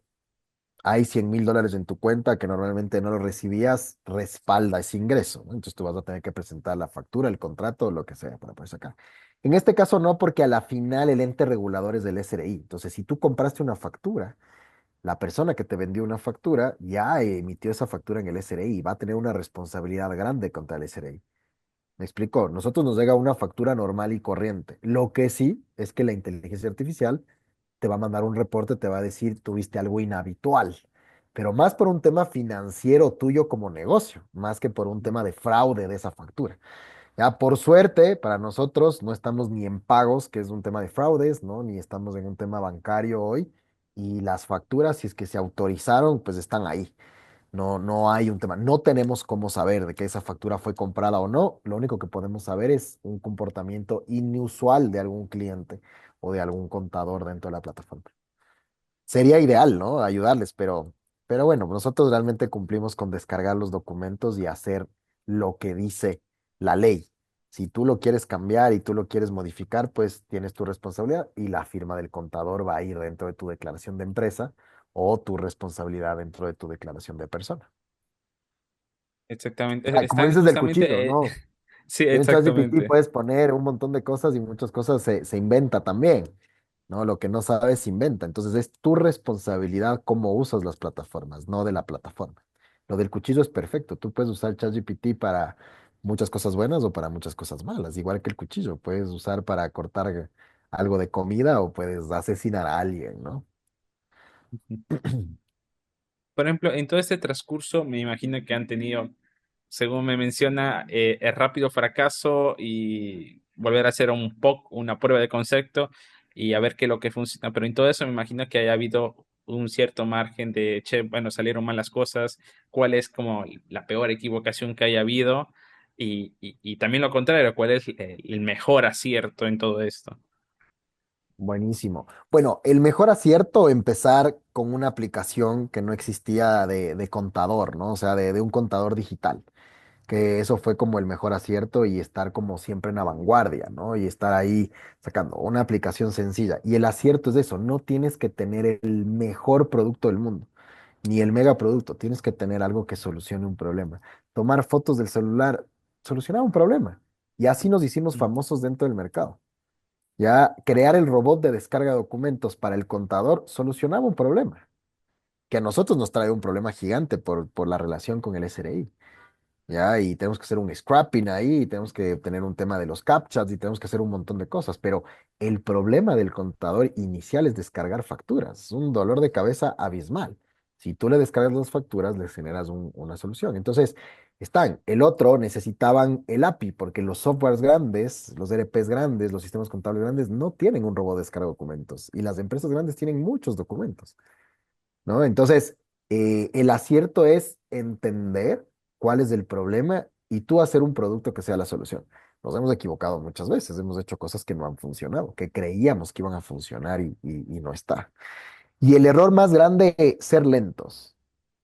hay $100,000 en tu cuenta que normalmente no lo recibías, respalda ese ingreso, ¿no? Entonces tú vas a tener que presentar la factura, el contrato, lo que sea para poder sacar. En este caso no, porque a la final el ente regulador es del SRI. Entonces, si tú compraste una factura, la persona que te vendió una factura ya emitió esa factura en el SRI y va a tener una responsabilidad grande contra el SRI. ¿Me explico? Nosotros nos llega una factura normal y corriente. Lo que sí es que la inteligencia artificial te va a mandar un reporte, te va a decir, tuviste algo inhabitual, pero más por un tema financiero tuyo como negocio, más que por un tema de fraude de esa factura. Ya, por suerte, para nosotros no estamos ni en pagos, que es un tema de fraudes, ¿no? Ni estamos en un tema bancario hoy, y las facturas, si es que se autorizaron, pues están ahí. No, no hay un tema. No tenemos cómo saber de que esa factura fue comprada o no. Lo único que podemos saber es un comportamiento inusual de algún cliente o de algún contador dentro de la plataforma. Sería ideal, ¿no? Ayudarles, pero bueno, nosotros realmente cumplimos con descargar los documentos y hacer lo que dice la ley. Si tú lo quieres cambiar y tú lo quieres modificar, pues tienes tu responsabilidad y la firma del contador va a ir dentro de tu declaración de empresa o tu responsabilidad dentro de tu declaración de persona. exactamente. Como Están dices del justamente cuchillo, ¿no? Sí, Y en ChatGPT exactamente. puedes poner un montón de cosas y muchas cosas se inventa también, ¿no? Lo que no sabes se inventa. Entonces es tu responsabilidad cómo usas las plataformas, no de la plataforma. Lo del cuchillo es perfecto. Tú puedes usar ChatGPT para muchas cosas buenas o para muchas cosas malas, igual que el cuchillo. Puedes usar para cortar algo de comida o puedes asesinar a alguien, ¿no? Por ejemplo, en todo este transcurso me imagino que han tenido, según me menciona, el rápido fracaso y volver a hacer un POC, una prueba de concepto y a ver qué es lo que funciona. Pero en todo eso me imagino que haya habido un cierto margen de, che, bueno, salieron mal las cosas, cuál es como la peor equivocación que haya habido y también lo contrario, cuál es el mejor acierto en todo esto. Buenísimo. Bueno, el mejor acierto, empezar con una aplicación que no existía de contador, ¿no? O sea, de un contador digital, que eso fue como el mejor acierto y estar como siempre en la vanguardia, ¿no? Y estar ahí sacando una aplicación sencilla. Y el acierto es eso, no tienes que tener el mejor producto del mundo, ni el megaproducto, tienes que tener algo que solucione un problema. Tomar fotos del celular solucionaba un problema. Y así nos hicimos famosos dentro del mercado. Ya crear el robot de descarga de documentos para el contador solucionaba un problema, que a nosotros nos trae un problema gigante por la relación con el SRI. ¿Ya? Y tenemos que hacer un scrapping ahí, y tenemos que tener un tema de los captchas y tenemos que hacer un montón de cosas, pero el problema del contador inicial es descargar facturas, es un dolor de cabeza abismal. Si tú le descargas las facturas, les generas una solución. Entonces, el otro necesitaban el API, porque los softwares grandes, los ERPs grandes, los sistemas contables grandes, no tienen un robot de descarga de documentos, y las empresas grandes tienen muchos documentos. ¿No? Entonces, el acierto es entender cuál es el problema y tú hacer un producto que sea la solución. Nos hemos equivocado muchas veces, hemos hecho cosas que no han funcionado, que creíamos que iban a funcionar y no está. Y el error más grande, ser lentos.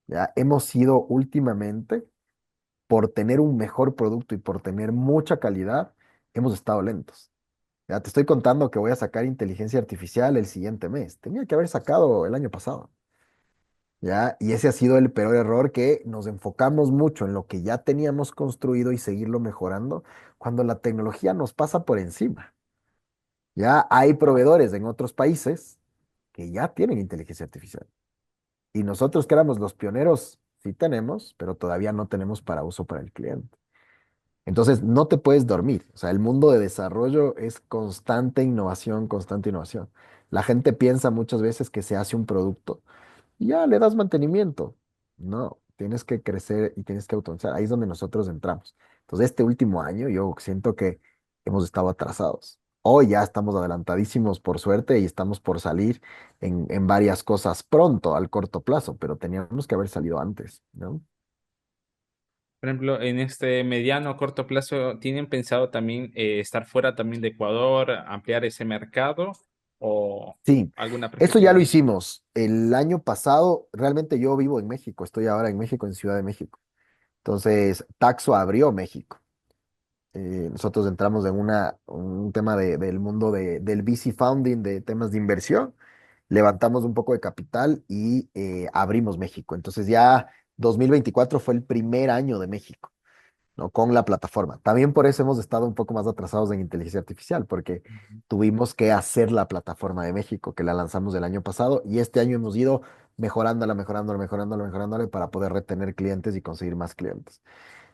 ¿Ya? Hemos sido últimamente, por tener un mejor producto y por tener mucha calidad, hemos estado lentos. Ya te estoy contando que voy a sacar inteligencia artificial el siguiente mes. Tenía que haber sacado el año pasado. ¿Ya? Y ese ha sido el peor error, que nos enfocamos mucho en lo que ya teníamos construido y seguirlo mejorando cuando la tecnología nos pasa por encima. Ya hay proveedores en otros países que ya tienen inteligencia artificial. Y nosotros que éramos los pioneros, sí tenemos, pero todavía no tenemos para uso para el cliente. Entonces, no te puedes dormir. O sea, el mundo de desarrollo es constante innovación, constante innovación. La gente piensa muchas veces que se hace un producto y ya le das mantenimiento. No, tienes que crecer y tienes que automatizar. Ahí es donde nosotros entramos. Entonces, este último año yo siento que hemos estado atrasados. Hoy ya estamos adelantadísimos por suerte y estamos por salir en varias cosas pronto, al corto plazo, pero teníamos que haber salido antes, ¿no? Por ejemplo, en este mediano o corto plazo, ¿tienen pensado también estar fuera también de Ecuador, ampliar ese mercado o Sí, alguna eso ya lo perspectiva? hicimos. El año pasado, realmente yo vivo en México, estoy ahora en México, en Ciudad de México. Entonces, Taxo abrió México. Nosotros entramos en un tema del mundo del VC Founding, de temas de inversión, levantamos un poco de capital y abrimos México. Entonces ya 2024 fue el primer año de México, ¿no? Con la plataforma. También por eso hemos estado un poco más atrasados en inteligencia artificial, porque Ujú. tuvimos que hacer la plataforma de México, que la lanzamos el año pasado, y este año hemos ido mejorándola, mejorándola, mejorándola, mejorándola para poder retener clientes y conseguir más clientes.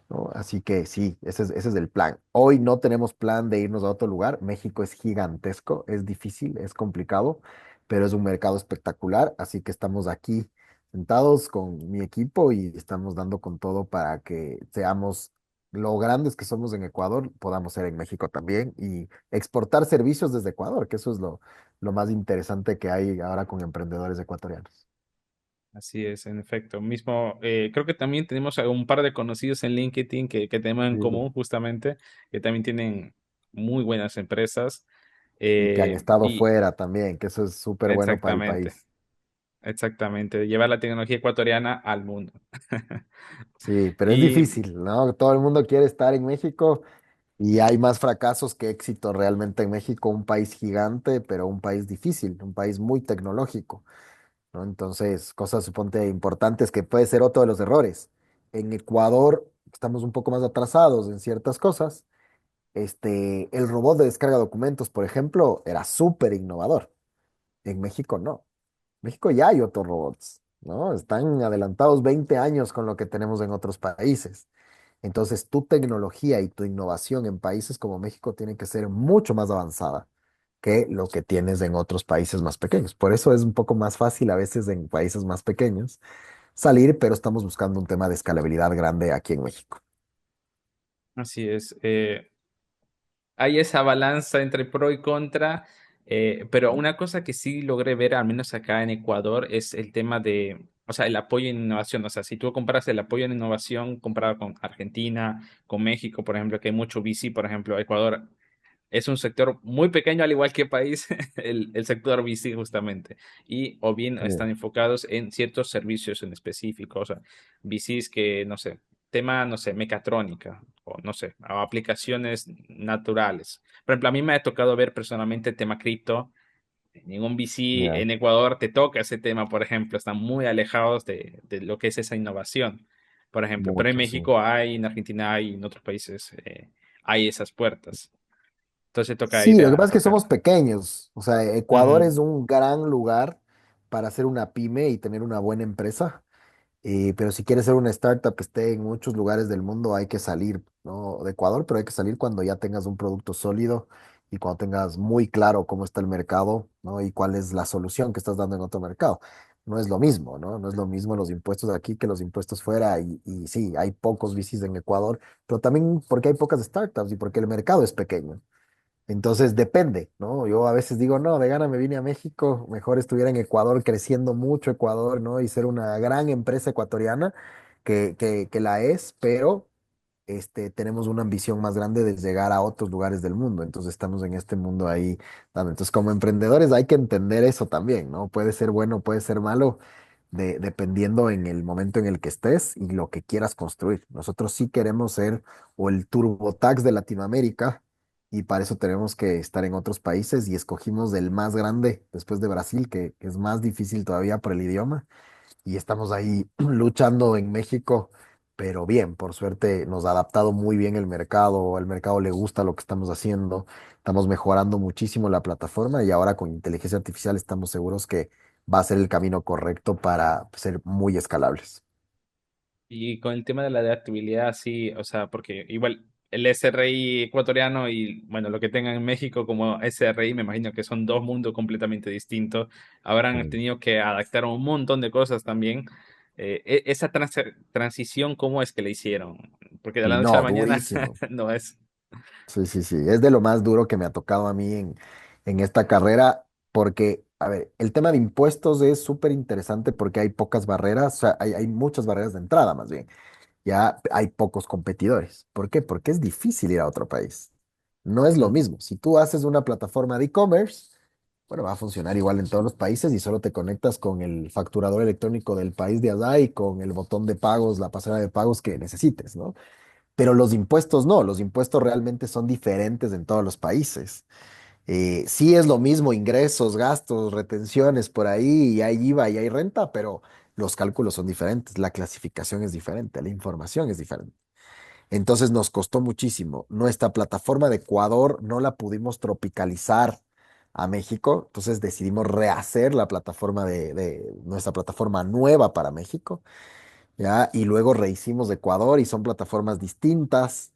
¿No? Así que sí, ese es el plan. Hoy no tenemos plan de irnos a otro lugar. México es gigantesco, es difícil, es complicado, pero es un mercado espectacular. Así que estamos aquí sentados con mi equipo y estamos dando con todo para que seamos lo grandes que somos en Ecuador, podamos ser en México también y exportar servicios desde Ecuador, que eso es lo más interesante que hay ahora con emprendedores ecuatorianos. Así es, en efecto. Mismo, creo que también tenemos a un par de conocidos en LinkedIn que tenemos en Sí. común justamente, que también tienen muy buenas empresas. Y que han estado Y fuera también, que eso es súper bueno para el exactamente, país. exactamente, llevar la tecnología ecuatoriana al mundo. Sí, pero es Y difícil, ¿no? Todo el mundo quiere estar en México y hay más fracasos que éxito realmente en México, un país gigante, pero un país difícil, un país muy tecnológico, ¿no? Entonces, cosas, suponte, importantes que puede ser otro de los errores. En Ecuador estamos un poco más atrasados en ciertas cosas, el robot de descarga de documentos, por ejemplo, era súper innovador. En México no. En México ya hay otros robots, ¿no? Están adelantados 20 años con lo que tenemos en otros países. Entonces, tu tecnología y tu innovación en países como México tiene que ser mucho más avanzada que lo que tienes en otros países más pequeños. Por eso es un poco más fácil a veces en países más pequeños salir, pero estamos buscando un tema de escalabilidad grande aquí en México. Así es. Hay esa balanza entre pro y contra, pero una cosa que sí logré ver, al menos acá en Ecuador, es el tema de, o sea, el apoyo en innovación. O sea, si tú comparas el apoyo en innovación comparado con Argentina, con México, por ejemplo, que hay mucho VC, por ejemplo, Ecuador es un sector muy pequeño, al igual que país, el sector VC justamente. Y o bien Sí, están enfocados en ciertos servicios en específico, o sea, VCs que, no sé, tema, no sé, mecatrónica, o no sé, o aplicaciones naturales. Por ejemplo, a mí me ha tocado ver personalmente el tema cripto. Ningún VC ya, en Ecuador te toca ese tema, por ejemplo, están muy alejados de lo que es esa innovación, por ejemplo. Pero en mucho, sí. México hay, en Argentina hay, en otros países hay esas puertas. Entonces toca Sí, ir lo que pasa a es que somos tocar. pequeños. O sea, Ecuador Ujú. es un gran lugar para hacer una pyme y tener una buena empresa. Pero si quieres ser una startup que esté en muchos lugares del mundo, hay que salir, ¿no? De Ecuador, pero hay que salir cuando ya tengas un producto sólido y cuando tengas muy claro cómo está el mercado, ¿no? Y cuál es la solución que estás dando en otro mercado. No es lo mismo, ¿no? No es lo mismo los impuestos de aquí que los impuestos fuera. Y sí, hay pocos VCs en Ecuador, pero también porque hay pocas startups y porque el mercado es pequeño. Entonces depende, ¿no? Yo a veces digo, no, de gana me vine a México, mejor estuviera en Ecuador, creciendo mucho Ecuador, ¿no? Y ser una gran empresa ecuatoriana que la es, pero tenemos una ambición más grande de llegar a otros lugares del mundo. Entonces estamos en este mundo ahí dando. Entonces, como emprendedores hay que entender eso también, ¿no? Puede ser bueno, puede ser malo, dependiendo en el momento en el que estés y lo que quieras construir. Nosotros sí queremos ser o el TurboTax de Latinoamérica y para eso tenemos que estar en otros países y escogimos el más grande después de Brasil, que es más difícil todavía por el idioma y estamos ahí luchando en México, pero bien, por suerte nos ha adaptado muy bien el mercado le gusta lo que estamos haciendo, estamos mejorando muchísimo la plataforma y ahora con inteligencia artificial estamos seguros que va a ser el camino correcto para ser muy escalables. Y con el tema de la adaptabilidad, sí, o sea, porque igual el SRI ecuatoriano y, bueno, lo que tengan en México como SRI, me imagino que son dos mundos completamente distintos. Habrán Mm. tenido que adaptar un montón de cosas también. Esa transición, ¿cómo es que la hicieron? Porque de la Y noche a la no, mañana durísimo. no es. Sí, sí, sí, es de lo más duro que me ha tocado a mí en esta carrera, porque, a ver, el tema de impuestos es súper interesante porque hay pocas barreras, o sea, hay muchas barreras de entrada más bien. Ya hay pocos competidores. ¿Por qué? Porque es difícil ir a otro país. No es lo Mm, mismo. Si tú haces una plataforma de e-commerce, bueno, va a funcionar igual en todos los países y solo te conectas con el facturador electrónico del país de allá y con el botón de pagos, la pasarela de pagos que necesites, ¿no? Pero los impuestos no, los impuestos realmente son diferentes en todos los países. Sí es lo mismo, ingresos, gastos, retenciones por ahí, y hay IVA y hay renta, pero los cálculos son diferentes, la clasificación es diferente, la información es diferente. Entonces nos costó muchísimo. Nuestra plataforma de Ecuador no la pudimos tropicalizar a México, entonces decidimos rehacer la plataforma de nuestra plataforma nueva para México. ¿Ya? Y luego rehicimos de Ecuador y son plataformas distintas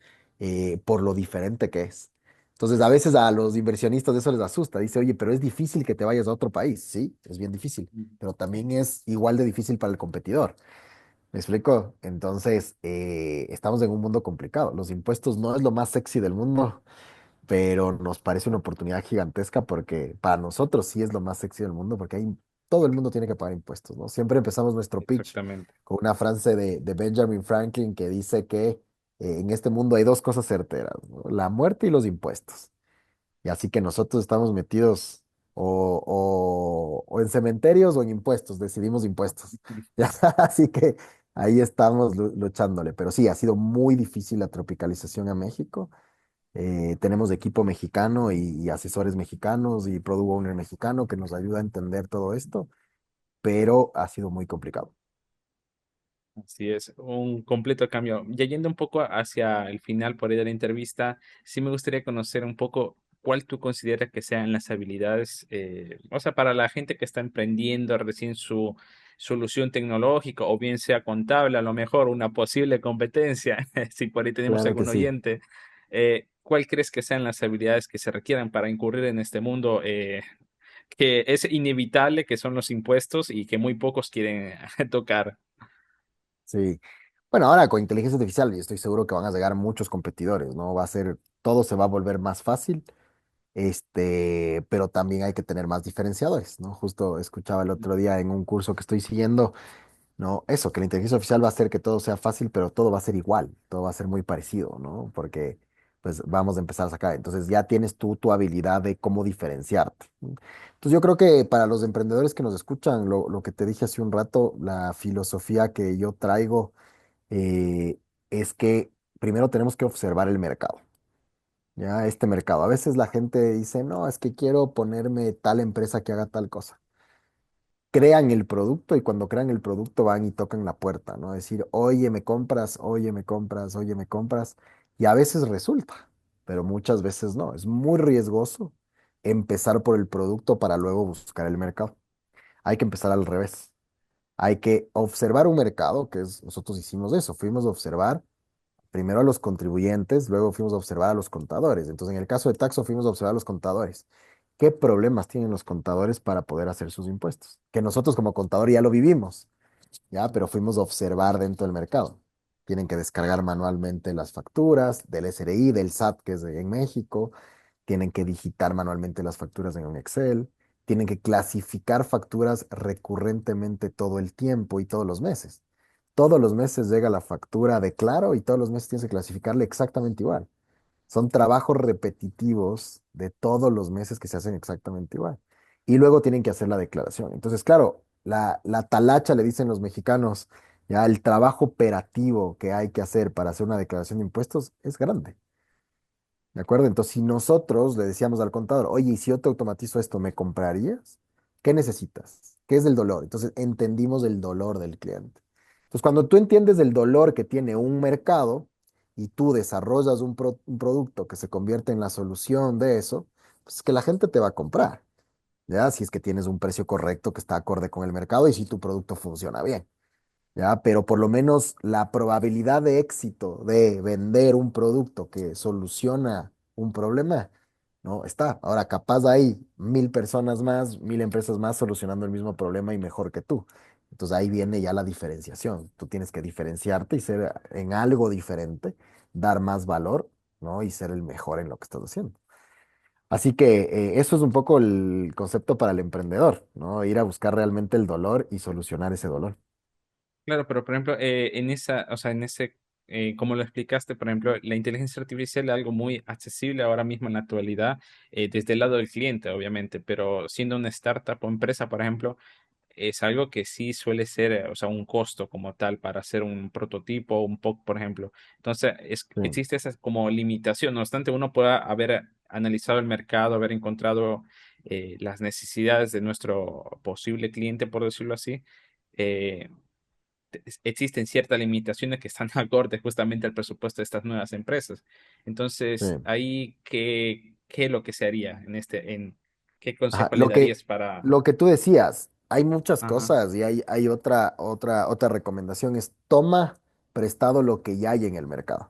por lo diferente que es. Entonces, a veces a los inversionistas eso les asusta. Dice, oye, pero es difícil que te vayas a otro país. Sí, es bien difícil, pero también es igual de difícil para el competidor. ¿Me explico? Entonces, estamos en un mundo complicado. Los impuestos no es lo más sexy del mundo, pero nos parece una oportunidad gigantesca porque para nosotros sí es lo más sexy del mundo porque ahí todo el mundo tiene que pagar impuestos, ¿no? Siempre empezamos nuestro pitch exactamente. con una frase de Benjamin Franklin que dice que en este mundo hay dos cosas certeras, ¿no? La muerte y los impuestos. Y así que nosotros estamos metidos o en cementerios o en impuestos, decidimos impuestos. Ya, así que ahí estamos luchándole, pero sí, ha sido muy difícil la tropicalización a México. Tenemos equipo mexicano y asesores mexicanos y product owner mexicano que nos ayuda a entender todo esto, pero ha sido muy complicado. Así es, un completo cambio. Ya yendo un poco hacia el final por ahí de la entrevista, sí me gustaría conocer un poco cuál tú consideras que sean las habilidades, o sea, para la gente que está emprendiendo recién su solución tecnológica o bien sea contable, a lo mejor una posible competencia, si por ahí tenemos Claro que algún sí. oyente, ¿cuál crees que sean las habilidades que se requieran para incurrir en este mundo, que es inevitable, que son los impuestos y que muy pocos quieren tocar? Sí. Bueno, ahora con inteligencia artificial, y estoy seguro que van a llegar muchos competidores, ¿no? Va a ser, todo se va a volver más fácil, pero también hay que tener más diferenciadores, ¿no? Justo escuchaba el otro día en un curso que estoy siguiendo, ¿no? Eso, que la inteligencia artificial va a hacer que todo sea fácil, pero todo va a ser igual, todo va a ser muy parecido, ¿no? Porque, pues, vamos a empezar a sacar. Entonces ya tienes tú tu habilidad de cómo diferenciarte. ¿No? Entonces yo creo que para los emprendedores que nos escuchan, lo que te dije hace un rato, la filosofía que yo traigo eh, es que primero tenemos que observar el mercado, ¿ya? Este mercado. A veces la gente dice, no, es que quiero ponerme tal empresa que haga tal cosa. Crean el producto y cuando crean el producto van y tocan la puerta, ¿no? Decir, oye, me compras, oye, me compras, oye, me compras. Y a veces resulta, pero muchas veces no. Es muy riesgoso empezar por el producto para luego buscar el mercado. Hay que empezar al revés. Hay que observar un mercado, que es, nosotros hicimos eso, fuimos a observar primero a los contribuyentes, luego fuimos a observar a los contadores. Entonces, en el caso de Taxo, fuimos a observar a los contadores. ¿Qué problemas tienen los contadores para poder hacer sus impuestos? Que nosotros como contador ya lo vivimos, ya, pero fuimos a observar dentro del mercado. Tienen que descargar manualmente las facturas del SRI, del SAT, que es en México. Tienen que digitar manualmente las facturas en un Excel. Tienen que clasificar facturas recurrentemente todo el tiempo y todos los meses. Todos los meses llega la factura de Claro y todos los meses tienes que clasificarle exactamente igual. Son trabajos repetitivos de todos los meses que se hacen exactamente igual. Y luego tienen que hacer la declaración. Entonces, claro, la talacha, le dicen los mexicanos, ya el trabajo operativo que hay que hacer para hacer una declaración de impuestos es grande. ¿De acuerdo? Entonces, si nosotros le decíamos al contador, oye, y si yo te automatizo esto, ¿me comprarías? ¿Qué necesitas? ¿Qué es el dolor? Entonces, entendimos el dolor del cliente. Entonces, cuando tú entiendes el dolor que tiene un mercado y tú desarrollas un producto que se convierte en la solución de eso, pues es que la gente te va a comprar, ¿ya? Si es que tienes un precio correcto que está acorde con el mercado y si tu producto funciona bien. ¿Ya? Pero por lo menos la probabilidad de éxito de vender un producto que soluciona un problema, ¿no? Está. Ahora, capaz hay 1.000 personas más, 1.000 empresas más solucionando el mismo problema y mejor que tú. Entonces ahí viene ya la diferenciación. Tú tienes que diferenciarte y ser en algo diferente, dar más valor, ¿no? Y ser el mejor en lo que estás haciendo. Así que eso es un poco el concepto para el emprendedor, ¿no? Ir a buscar realmente el dolor y solucionar ese dolor. Claro, pero por ejemplo, en esa, o sea, en ese, como lo explicaste, por ejemplo, la inteligencia artificial es algo muy accesible ahora mismo en la actualidad, desde el lado del cliente, obviamente, pero siendo una startup o empresa, por ejemplo, es algo que sí suele ser, o sea, un costo como tal para hacer un prototipo, un POC, por ejemplo. Entonces, Sí, existe esa como limitación. No obstante, uno pueda haber analizado el mercado, haber encontrado las necesidades de nuestro posible cliente, por decirlo así. eh, Existen ciertas limitaciones que están acordes justamente al presupuesto de estas nuevas empresas. sí. Entonces, ahí, ¿qué es lo que se haría en qué Ajá, consejo le darías para... lo que tú decías, hay muchas Ajá. cosas y hay otra recomendación es toma prestado lo que ya hay en el mercado.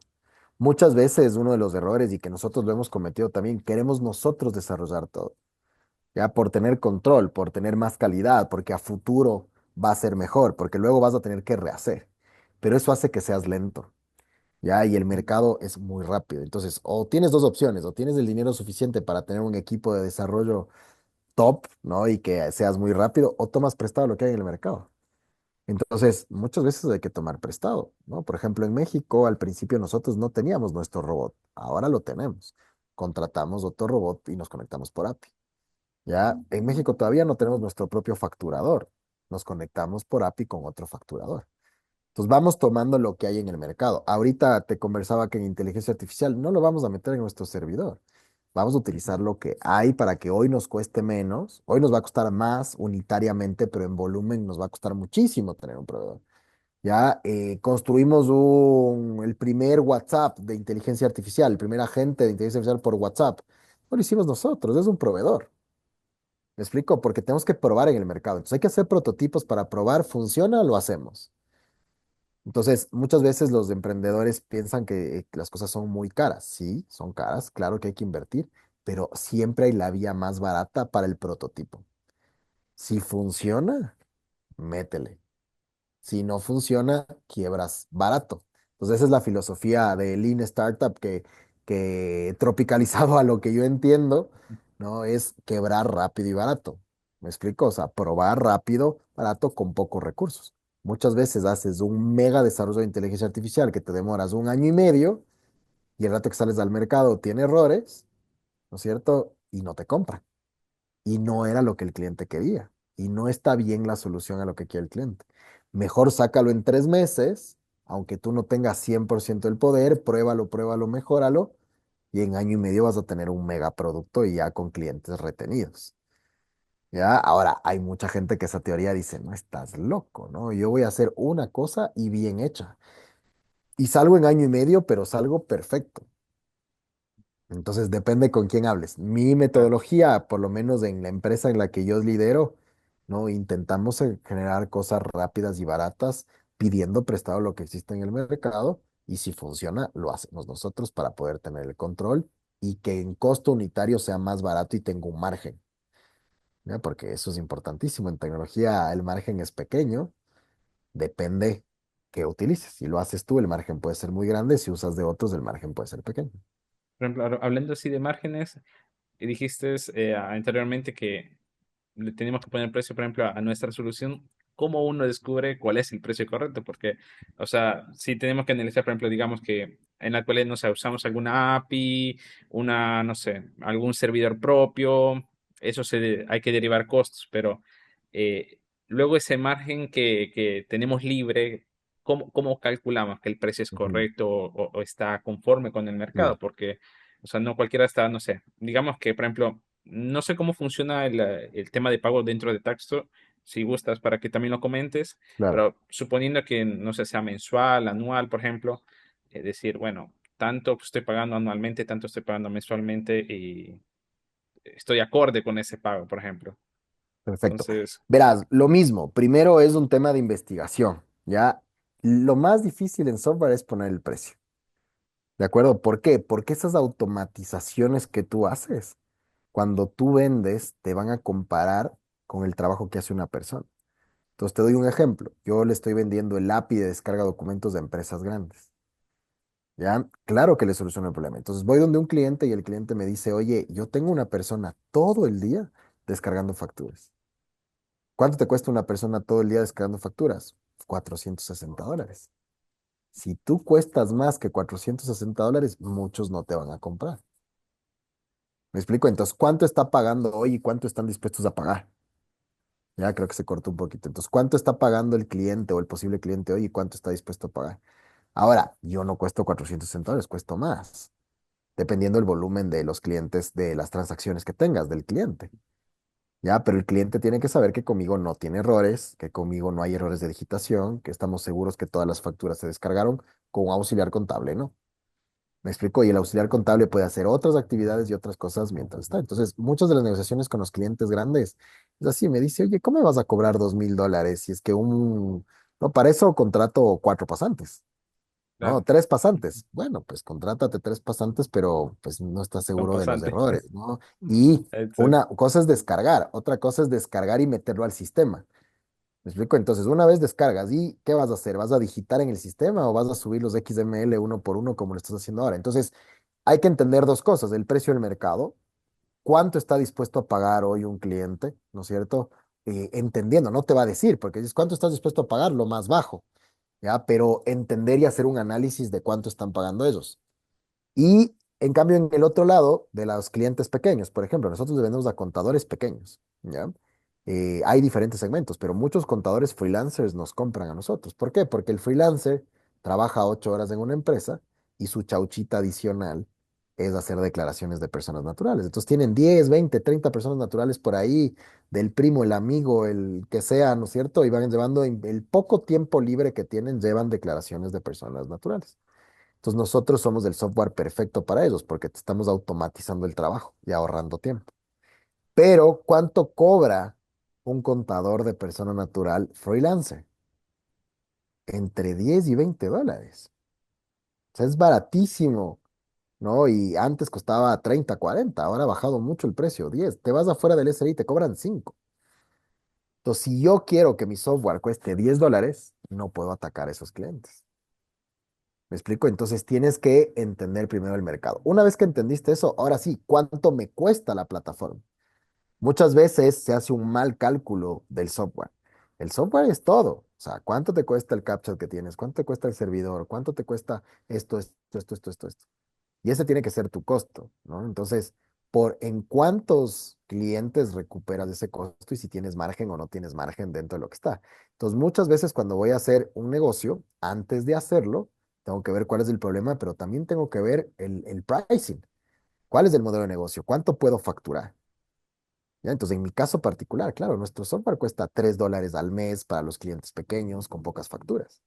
Muchas veces uno de los errores y que nosotros lo hemos cometido también, queremos nosotros desarrollar todo, ya por tener control, por tener más calidad, porque a futuro va a ser mejor, porque luego vas a tener que rehacer. Pero eso hace que seas lento, ya, y el mercado es muy rápido. Entonces, o tienes dos opciones, o tienes el dinero suficiente para tener un equipo de desarrollo top, ¿no? Y que seas muy rápido, o tomas prestado lo que hay en el mercado. Entonces, muchas veces hay que tomar prestado, ¿no? Por ejemplo, en México, al principio nosotros no teníamos nuestro robot, ahora lo tenemos. Contratamos otro robot y nos conectamos por API. Ya, en México todavía no tenemos nuestro propio facturador, nos conectamos por API con otro facturador. Entonces vamos tomando lo que hay en el mercado. Ahorita te conversaba que en inteligencia artificial no lo vamos a meter en nuestro servidor. Vamos a utilizar lo que hay para que hoy nos cueste menos. Hoy nos va a costar más unitariamente, pero en volumen nos va a costar muchísimo tener un proveedor. Ya construimos el primer WhatsApp de inteligencia artificial, el primer agente de inteligencia artificial por WhatsApp. No lo hicimos nosotros, es un proveedor. ¿Me explico? Porque tenemos que probar en el mercado. Entonces hay que hacer prototipos para probar, funciona, lo hacemos. Entonces, muchas veces los emprendedores piensan que las cosas son muy caras. Sí, son caras, claro que hay que invertir, pero siempre hay la vía más barata para el prototipo. Si funciona, métele. Si no funciona, quiebras barato. Entonces, esa es la filosofía de Lean Startup que tropicalizado a lo que yo entiendo, ¿no? Es quebrar rápido y barato. ¿Me explico? O sea, probar rápido, barato, con pocos recursos. Muchas veces haces un mega desarrollo de inteligencia artificial que te demoras un año y medio y el rato que sales al mercado tiene errores, ¿no es cierto? Y no te compran y no era lo que el cliente quería. Y no está bien la solución a lo que quiere el cliente. Mejor sácalo en 3 meses, aunque tú no tengas 100% del poder, pruébalo, pruébalo, mejóralo, y en año y medio vas a tener un megaproducto y ya con clientes retenidos. ¿Ya? Ahora, hay mucha gente que esa teoría dice, no estás loco, ¿no? Yo voy a hacer una cosa y bien hecha. Y salgo en año y medio, pero salgo perfecto. Entonces depende con quién hables. Mi Claro. metodología, por lo menos en la empresa en la que yo lidero, ¿no? Intentamos generar cosas rápidas y baratas, pidiendo prestado lo que existe en el mercado, y si funciona, lo hacemos nosotros para poder tener el control y que en costo unitario sea más barato y tenga un margen, ¿ya? Porque eso es importantísimo. En tecnología el margen es pequeño, depende que utilices. Si lo haces tú, el margen puede ser muy grande, si usas de otros, el margen puede ser pequeño. Por ejemplo, hablando así de márgenes, dijiste anteriormente que le tenemos que poner precio, por ejemplo, a nuestra solución. ¿Cómo uno descubre cuál es el precio correcto? Porque, o sea, si tenemos que analizar, por ejemplo, digamos que en la actualidad, no sé, usamos alguna API, no sé, algún servidor propio, hay que derivar costos, pero luego ese margen que tenemos libre, ¿cómo calculamos que el precio es Ujú. correcto o está conforme con el Mm, mercado? Porque, o sea, no cualquiera está, no sé, digamos que, por ejemplo, no sé cómo funciona el tema de pago dentro de Taxto, si gustas para que también lo comentes, claro. pero suponiendo que no sé, sea mensual, anual, por ejemplo, es decir, bueno, tanto estoy pagando anualmente, tanto estoy pagando mensualmente y estoy acorde con ese pago, por ejemplo. Perfecto. Entonces, Verás, lo mismo. Primero es un tema de investigación, ¿ya? Lo más difícil en software es poner el precio. ¿De acuerdo? ¿Por qué? Porque esas automatizaciones que tú haces, cuando tú vendes, te van a comparar con el trabajo que hace una persona. Entonces, te doy un ejemplo. Yo le estoy vendiendo el API de descarga de documentos de empresas grandes. ¿Ya? Claro que le soluciono el problema. Entonces, voy donde un cliente y el cliente me dice, oye, yo tengo una persona todo el día descargando facturas. ¿Cuánto te cuesta una persona todo el día descargando facturas? $460. Si tú cuestas más que $460, muchos no te van a comprar. ¿Me explico? Entonces, ¿cuánto está pagando hoy y cuánto están dispuestos a pagar? Ya creo que se cortó un poquito. Entonces, ¿cuánto está pagando el cliente o el posible cliente hoy y cuánto está dispuesto a pagar? Ahora, yo no cuesto $460, cuesto más, dependiendo del volumen de los clientes, de las transacciones que tengas del cliente. Ya, pero el cliente tiene que saber que conmigo no tiene errores, que conmigo no hay errores de digitación, que estamos seguros que todas las facturas se descargaron con un auxiliar contable, ¿no? Me explico, y el auxiliar contable puede hacer otras actividades y otras cosas mientras está. Entonces, muchas de las negociaciones con los clientes grandes es así, me dice, oye, ¿cómo me vas a cobrar $2,000 si es que no, para eso contrato 4 pasantes, ¿no? claro, 3 pasantes. Bueno, pues contrátate 3 pasantes, pero pues no estás son seguro de los pasantes. errores, ¿no? Y Exacto. una cosa es descargar, otra cosa es descargar y meterlo al sistema. ¿Me explico? Entonces, una vez descargas, ¿y qué vas a hacer? ¿Vas a digitar en el sistema o vas a subir los XML uno por uno como lo estás haciendo ahora? Entonces, hay que entender dos cosas, el precio del mercado, cuánto está dispuesto a pagar hoy un cliente, ¿no es cierto? Entendiendo, no te va a decir, porque dices, ¿cuánto estás dispuesto a pagar? Lo más bajo. ¿Ya? Pero entender y hacer un análisis de cuánto están pagando ellos. Y en cambio, en el otro lado, de los clientes pequeños, por ejemplo, nosotros le vendemos a contadores pequeños, ¿ya? Hay diferentes segmentos, pero muchos contadores freelancers nos compran a nosotros. ¿Por qué? Porque el freelancer trabaja 8 horas en una empresa y su chauchita adicional es hacer declaraciones de personas naturales. Entonces tienen 10, 20, 30 personas naturales por ahí, del primo, el amigo, el que sea, ¿no es cierto? Y van llevando el poco tiempo libre que tienen, llevan declaraciones de personas naturales. Entonces nosotros somos el software perfecto para ellos porque te estamos automatizando el trabajo y ahorrando tiempo. Pero, ¿cuánto cobra un contador de persona natural freelancer? Entre 10 y $20. O sea, es baratísimo, ¿no? Y antes costaba 30, 40, ahora ha bajado mucho el precio, 10. Te vas afuera del SRI y te cobran 5. Entonces, si yo quiero que mi software cueste $10, no puedo atacar a esos clientes. ¿Me explico? Entonces tienes que entender primero el mercado. Una vez que entendiste eso, ahora sí, ¿cuánto me cuesta la plataforma? Muchas veces se hace un mal cálculo del software. El software es todo. O sea, ¿cuánto te cuesta el captcha que tienes? ¿Cuánto te cuesta el servidor? ¿Cuánto te cuesta esto? Y ese tiene que ser tu costo, ¿no? Entonces, por en cuántos clientes recuperas ese costo y si tienes margen o no tienes margen dentro de lo que está. Entonces, muchas veces cuando voy a hacer un negocio, antes de hacerlo, tengo que ver cuál es el problema, pero también tengo que ver el pricing. ¿Cuál es el modelo de negocio? ¿Cuánto puedo facturar? ¿Ya? Entonces, en mi caso particular, claro, nuestro software cuesta $3 al mes para los clientes pequeños con pocas facturas.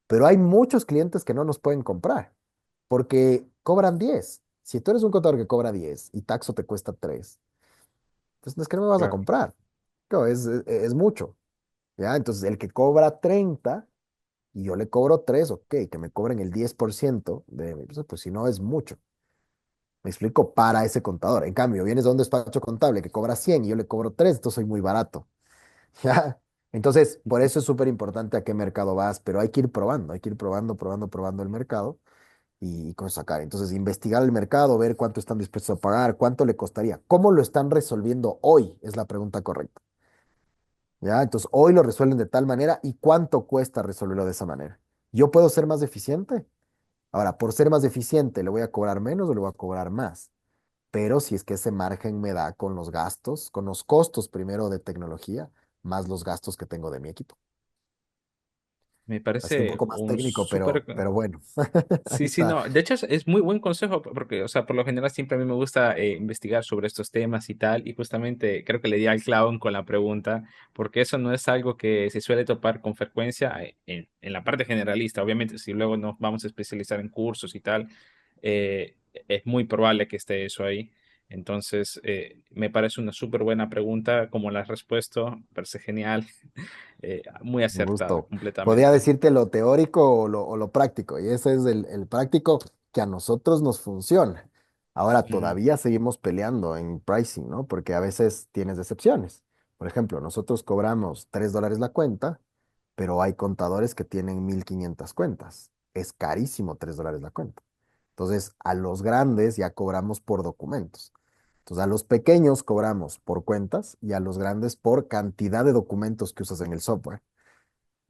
Pero hay muchos clientes que no nos pueden comprar porque cobran 10. Si tú eres un contador que cobra 10 y Taxo te cuesta 3, pues no es que no me vas a Claro. comprar. Claro, es mucho. ¿Ya? Entonces, el que cobra 30 y yo le cobro 3, ok, que me cobren el 10% pues si no es mucho. Me explico, para ese contador. En cambio, vienes a un despacho contable que cobra 100 y yo le cobro 3, entonces soy muy barato. ¿Ya? Entonces, por eso es súper importante a qué mercado vas, pero hay que ir probando, hay que ir probando el mercado y con sacar. Entonces, investigar el mercado, ver cuánto están dispuestos a pagar, cuánto le costaría, cómo lo están resolviendo hoy, es la pregunta correcta. ¿Ya? Entonces, hoy lo resuelven de tal manera y cuánto cuesta resolverlo de esa manera. ¿Yo puedo ser más eficiente? Ahora, por ser más eficiente, ¿le voy a cobrar menos o le voy a cobrar más? Pero si es que ese margen me da con los gastos, con los costos primero de tecnología, más los gastos que tengo de mi equipo. Me Ha sido un parece poco más un técnico, súper. pero bueno, ahí Sí, sí, está. no. De hecho, es muy buen consejo porque, o sea, por lo general siempre a mí me gusta investigar sobre estos temas y tal, y justamente creo que le di al clavo con la pregunta, porque eso no es algo que se suele topar con frecuencia en la parte generalista. Obviamente, si luego nos vamos a especializar en cursos y tal, es muy probable que esté eso ahí. Entonces, me parece una súper buena pregunta, como la has respuesto, me parece genial, muy Un acertada gusto. Podría completamente. decirte lo teórico o lo práctico, y ese es el práctico que a nosotros nos funciona. Ahora Ujú, todavía seguimos peleando en pricing, ¿no? Porque a veces tienes decepciones. Por ejemplo, nosotros cobramos $3 la cuenta, pero hay contadores que tienen 1,500 cuentas. Es carísimo $3 la cuenta. Entonces, a los grandes ya cobramos por documentos. Entonces, a los pequeños cobramos por cuentas y a los grandes por cantidad de documentos que usas en el software.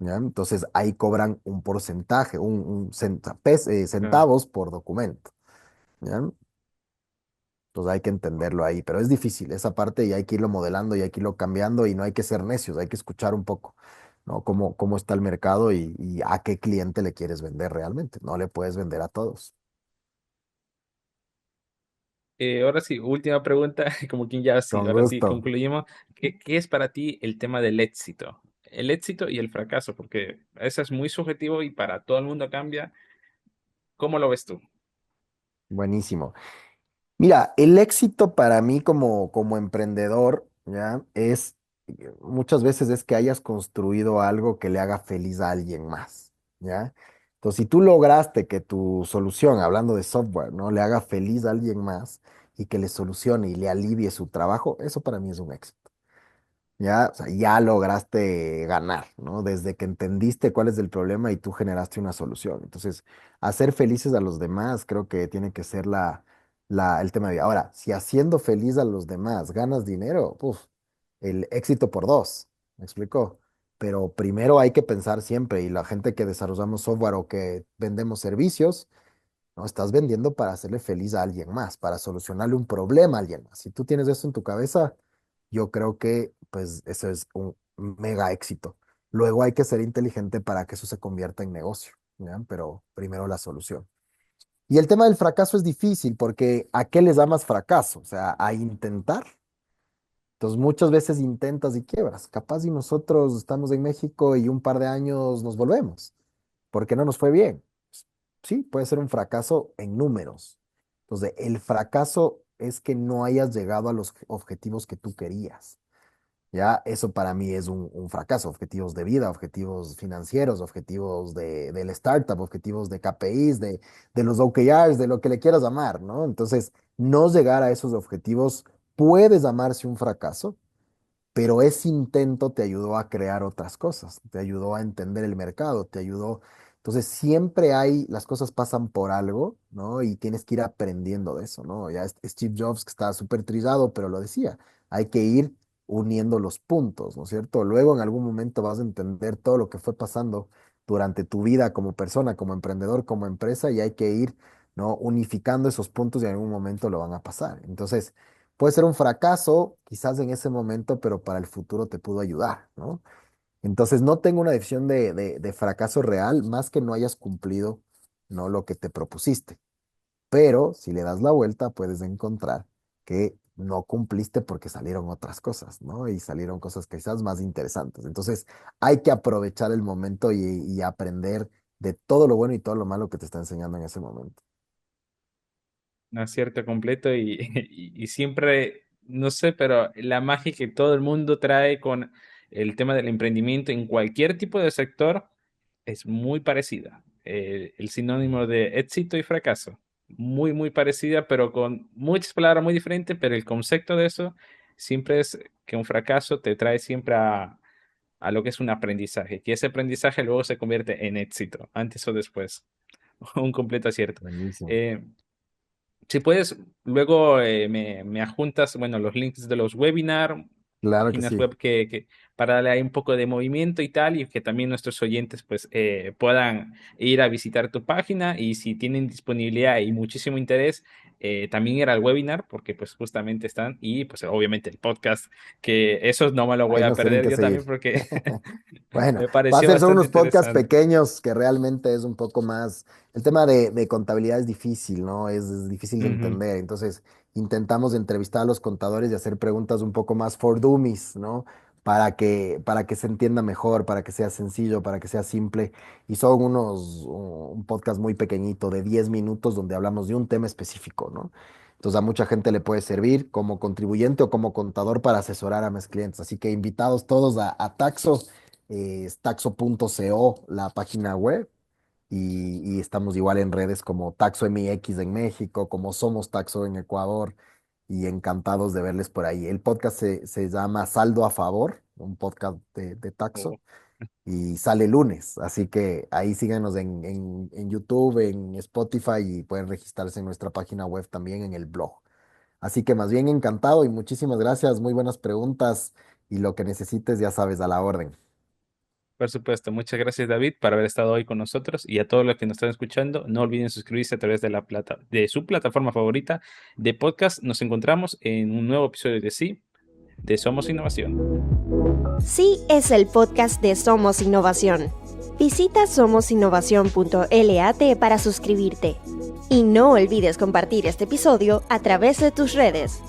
¿Ya? Entonces ahí cobran un porcentaje, claro. centavos por documento. ¿Ya? Entonces hay que entenderlo ahí, pero es difícil esa parte y hay que irlo modelando y hay que irlo cambiando y no hay que ser necios, hay que escuchar un poco, ¿no? Cómo está el mercado y a qué cliente le quieres vender realmente. No le puedes vender a todos. Ahora sí, última pregunta, como quien ya sí, Con ahora sí gusto. concluimos. ¿Qué es para ti el tema del éxito? El éxito y el fracaso, porque eso es muy subjetivo y para todo el mundo cambia. ¿Cómo lo ves tú? Buenísimo. Mira, el éxito para mí como emprendedor, ¿ya? Muchas veces es que hayas construido algo que le haga feliz a alguien más, ¿ya? Entonces, si tú lograste que tu solución, hablando de software, ¿no? Le haga feliz a alguien más y que le solucione y le alivie su trabajo, eso para mí es un éxito. Ya, o sea, ya lograste ganar, ¿no? Desde que entendiste cuál es el problema y tú generaste una solución. Entonces, hacer felices a los demás creo que tiene que ser el tema de vida. Ahora, si haciendo feliz a los demás ganas dinero, uf, el éxito por dos, ¿me explico? Pero primero hay que pensar siempre, y la gente que desarrollamos software o que vendemos servicios, ¿no? Estás vendiendo para hacerle feliz a alguien más, para solucionarle un problema a alguien más. Si tú tienes eso en tu cabeza, yo creo que pues eso es un mega éxito. Luego hay que ser inteligente para que eso se convierta en negocio, ¿ya? Pero primero la solución. Y el tema del fracaso es difícil porque ¿a qué les da más fracaso? O sea, a intentar. Entonces muchas veces intentas y quiebras. Capaz y nosotros estamos en México y un par de años nos volvemos porque no nos fue bien. Sí, puede ser un fracaso en números. Entonces, el fracaso es que no hayas llegado a los objetivos que tú querías. Ya, eso para mí es un fracaso. Objetivos de vida, objetivos financieros, objetivos del startup, objetivos de KPIs, de los OKRs, de lo que le quieras llamar, ¿no? Entonces, no llegar a esos objetivos puede llamarse un fracaso, pero ese intento te ayudó a crear otras cosas, te ayudó a entender el mercado, te ayudó. Entonces, siempre las cosas pasan por algo, ¿no? Y tienes que ir aprendiendo de eso, ¿no? Ya Steve Jobs, que estaba súper trillado, pero lo decía, hay que ir uniendo los puntos, ¿no es cierto? Luego, en algún momento vas a entender todo lo que fue pasando durante tu vida como persona, como emprendedor, como empresa, y hay que ir, ¿no? Unificando esos puntos y en algún momento lo van a pasar. Entonces, puede ser un fracaso, quizás en ese momento, pero para el futuro te pudo ayudar, ¿no? Entonces, no tengo una definición de fracaso real, más que no hayas cumplido, ¿no? Lo que te propusiste. Pero si le das la vuelta, puedes encontrar que no cumpliste porque salieron otras cosas, ¿no? Y salieron cosas quizás más interesantes. Entonces, hay que aprovechar el momento y aprender de todo lo bueno y todo lo malo que te está enseñando en ese momento. Un acierto completo y siempre, no sé, pero la magia que todo el mundo trae con el tema del emprendimiento en cualquier tipo de sector es muy parecida. El sinónimo de éxito y fracaso, muy, muy parecida, pero con muchas palabras muy diferentes, pero el concepto de eso siempre es que un fracaso te trae siempre a lo que es un aprendizaje, que ese aprendizaje luego se convierte en éxito, antes o después. Un completo acierto. Buenísimo. Eh, si puedes, luego me adjuntas, bueno, los links de los webinars, Claro que páginas sí. web para darle ahí un poco de movimiento y tal, y que también nuestros oyentes pues puedan ir a visitar tu página y si tienen disponibilidad y muchísimo interés, también ir al webinar, porque pues justamente están, y pues obviamente el podcast, que eso no me lo voy Ahí a nos tienen perder que yo también seguir. porque Bueno, me va a pareció ser son bastante unos podcasts interesante. pequeños que realmente es un poco más. El tema de contabilidad es difícil, ¿no? Es difícil de Ujú. entender. Entonces, intentamos entrevistar a los contadores y hacer preguntas un poco más for dummies, ¿no? Para que se entienda mejor, para que sea sencillo, para que sea simple. Y son un podcast muy pequeñito de 10 minutos donde hablamos de un tema específico, ¿no? Entonces a mucha gente le puede servir como contribuyente o como contador para asesorar a mis clientes. Así que invitados todos a Taxo, es taxo.co, la página web, y estamos igual en redes como Taxo MX en México, como Somos Taxo en Ecuador, y encantados de verles por ahí. El podcast se llama Saldo a Favor, un podcast de Taxo, Oh, y sale lunes, así que ahí síganos en YouTube, en Spotify y pueden registrarse en nuestra página web también en el blog. Así que más bien encantado y muchísimas gracias, muy buenas preguntas y lo que necesites ya sabes a la orden. por supuesto, muchas gracias David por haber estado hoy con nosotros y a todos los que nos están escuchando, no olviden suscribirse a través de de su plataforma favorita de podcast. Nos encontramos en un nuevo episodio de Sí, de Somos Innovación. Sí es el podcast de Somos Innovación. Visita somosinnovación.lat para suscribirte. Y no olvides compartir este episodio a través de tus redes.